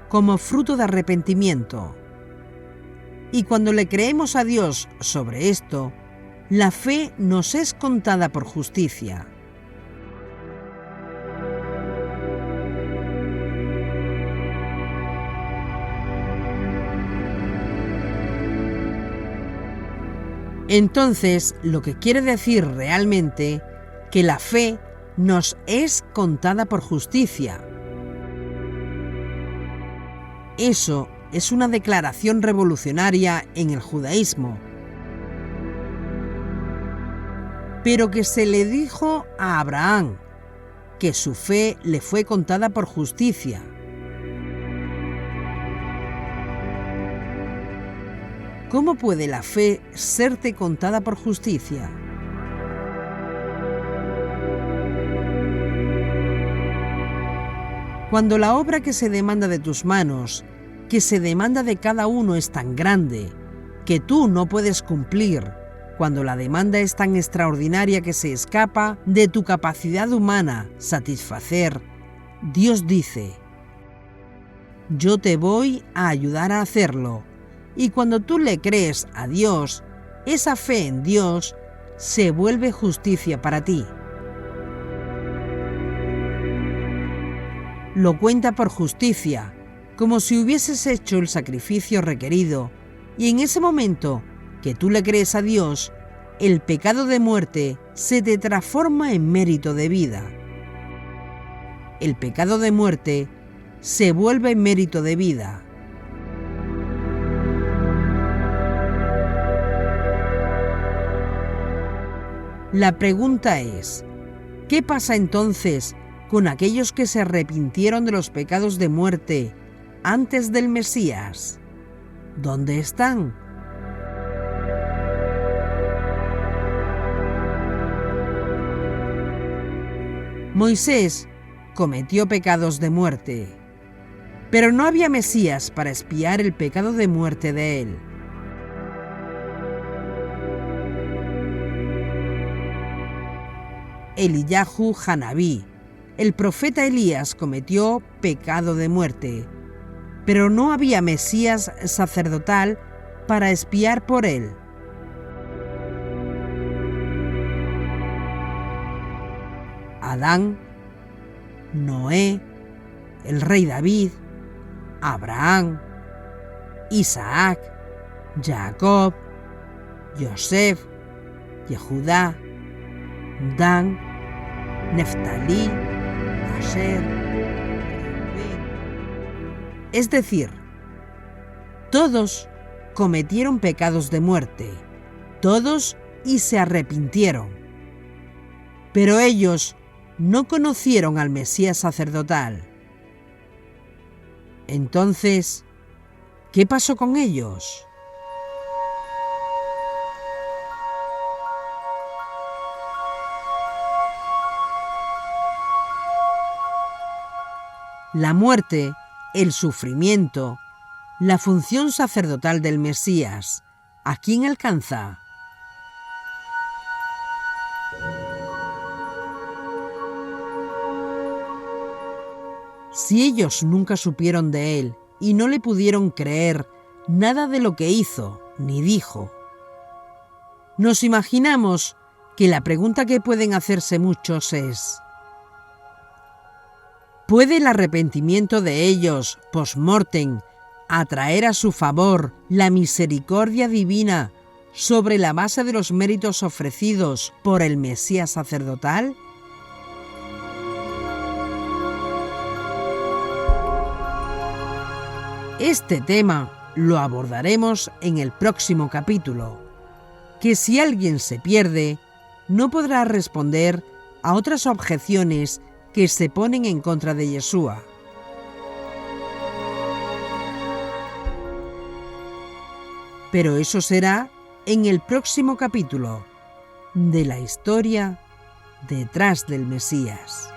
como fruto de arrepentimiento. Y cuando le creemos a Dios sobre esto, la fe nos es contada por justicia. Entonces, lo que quiere decir realmente que la fe nos es contada por justicia. Eso es una declaración revolucionaria en el judaísmo, pero que se le dijo a Abraham, que su fe le fue contada por justicia. ¿Cómo puede la fe serte contada por justicia? Cuando la obra que se demanda de tus manos, que se demanda de cada uno, es tan grande que tú no puedes cumplir, cuando la demanda es tan extraordinaria que se escapa de tu capacidad humana satisfacer, Dios dice, yo te voy a ayudar a hacerlo. Y cuando tú le crees a Dios, esa fe en Dios se vuelve justicia para ti. Lo cuenta por justicia, como si hubieses hecho el sacrificio requerido, y en ese momento que tú le crees a Dios, el pecado de muerte se te transforma en mérito de vida. El pecado de muerte se vuelve en mérito de vida. La pregunta es, ¿qué pasa entonces con aquellos que se arrepintieron de los pecados de muerte antes del Mesías? ¿Dónde están? Moisés cometió pecados de muerte, pero no había Mesías para expiar el pecado de muerte de él. Eliyahu Hanabí, el profeta Elías, cometió pecado de muerte, pero no había Mesías sacerdotal para expiar por él. Adán, Noé, el rey David, Abraham, Isaac, Jacob, Yosef, Yehudá, Dan, Neftalí, Aser, Rubén. Es decir, todos cometieron pecados de muerte, todos y se arrepintieron. Pero ellos no conocieron al Mesías sacerdotal. Entonces, ¿qué pasó con ellos? La muerte, el sufrimiento, la función sacerdotal del Mesías, ¿a quién alcanza? Si ellos nunca supieron de él y no le pudieron creer nada de lo que hizo ni dijo, nos imaginamos que la pregunta que pueden hacerse muchos es: ¿puede el arrepentimiento de ellos post-mortem atraer a su favor la misericordia divina sobre la base de los méritos ofrecidos por el Mesías sacerdotal? Este tema lo abordaremos en el próximo capítulo, que si alguien se pierde, no podrá responder a otras objeciones que se ponen en contra de Yeshua. Pero eso será en el próximo capítulo de la historia detrás del Mesías.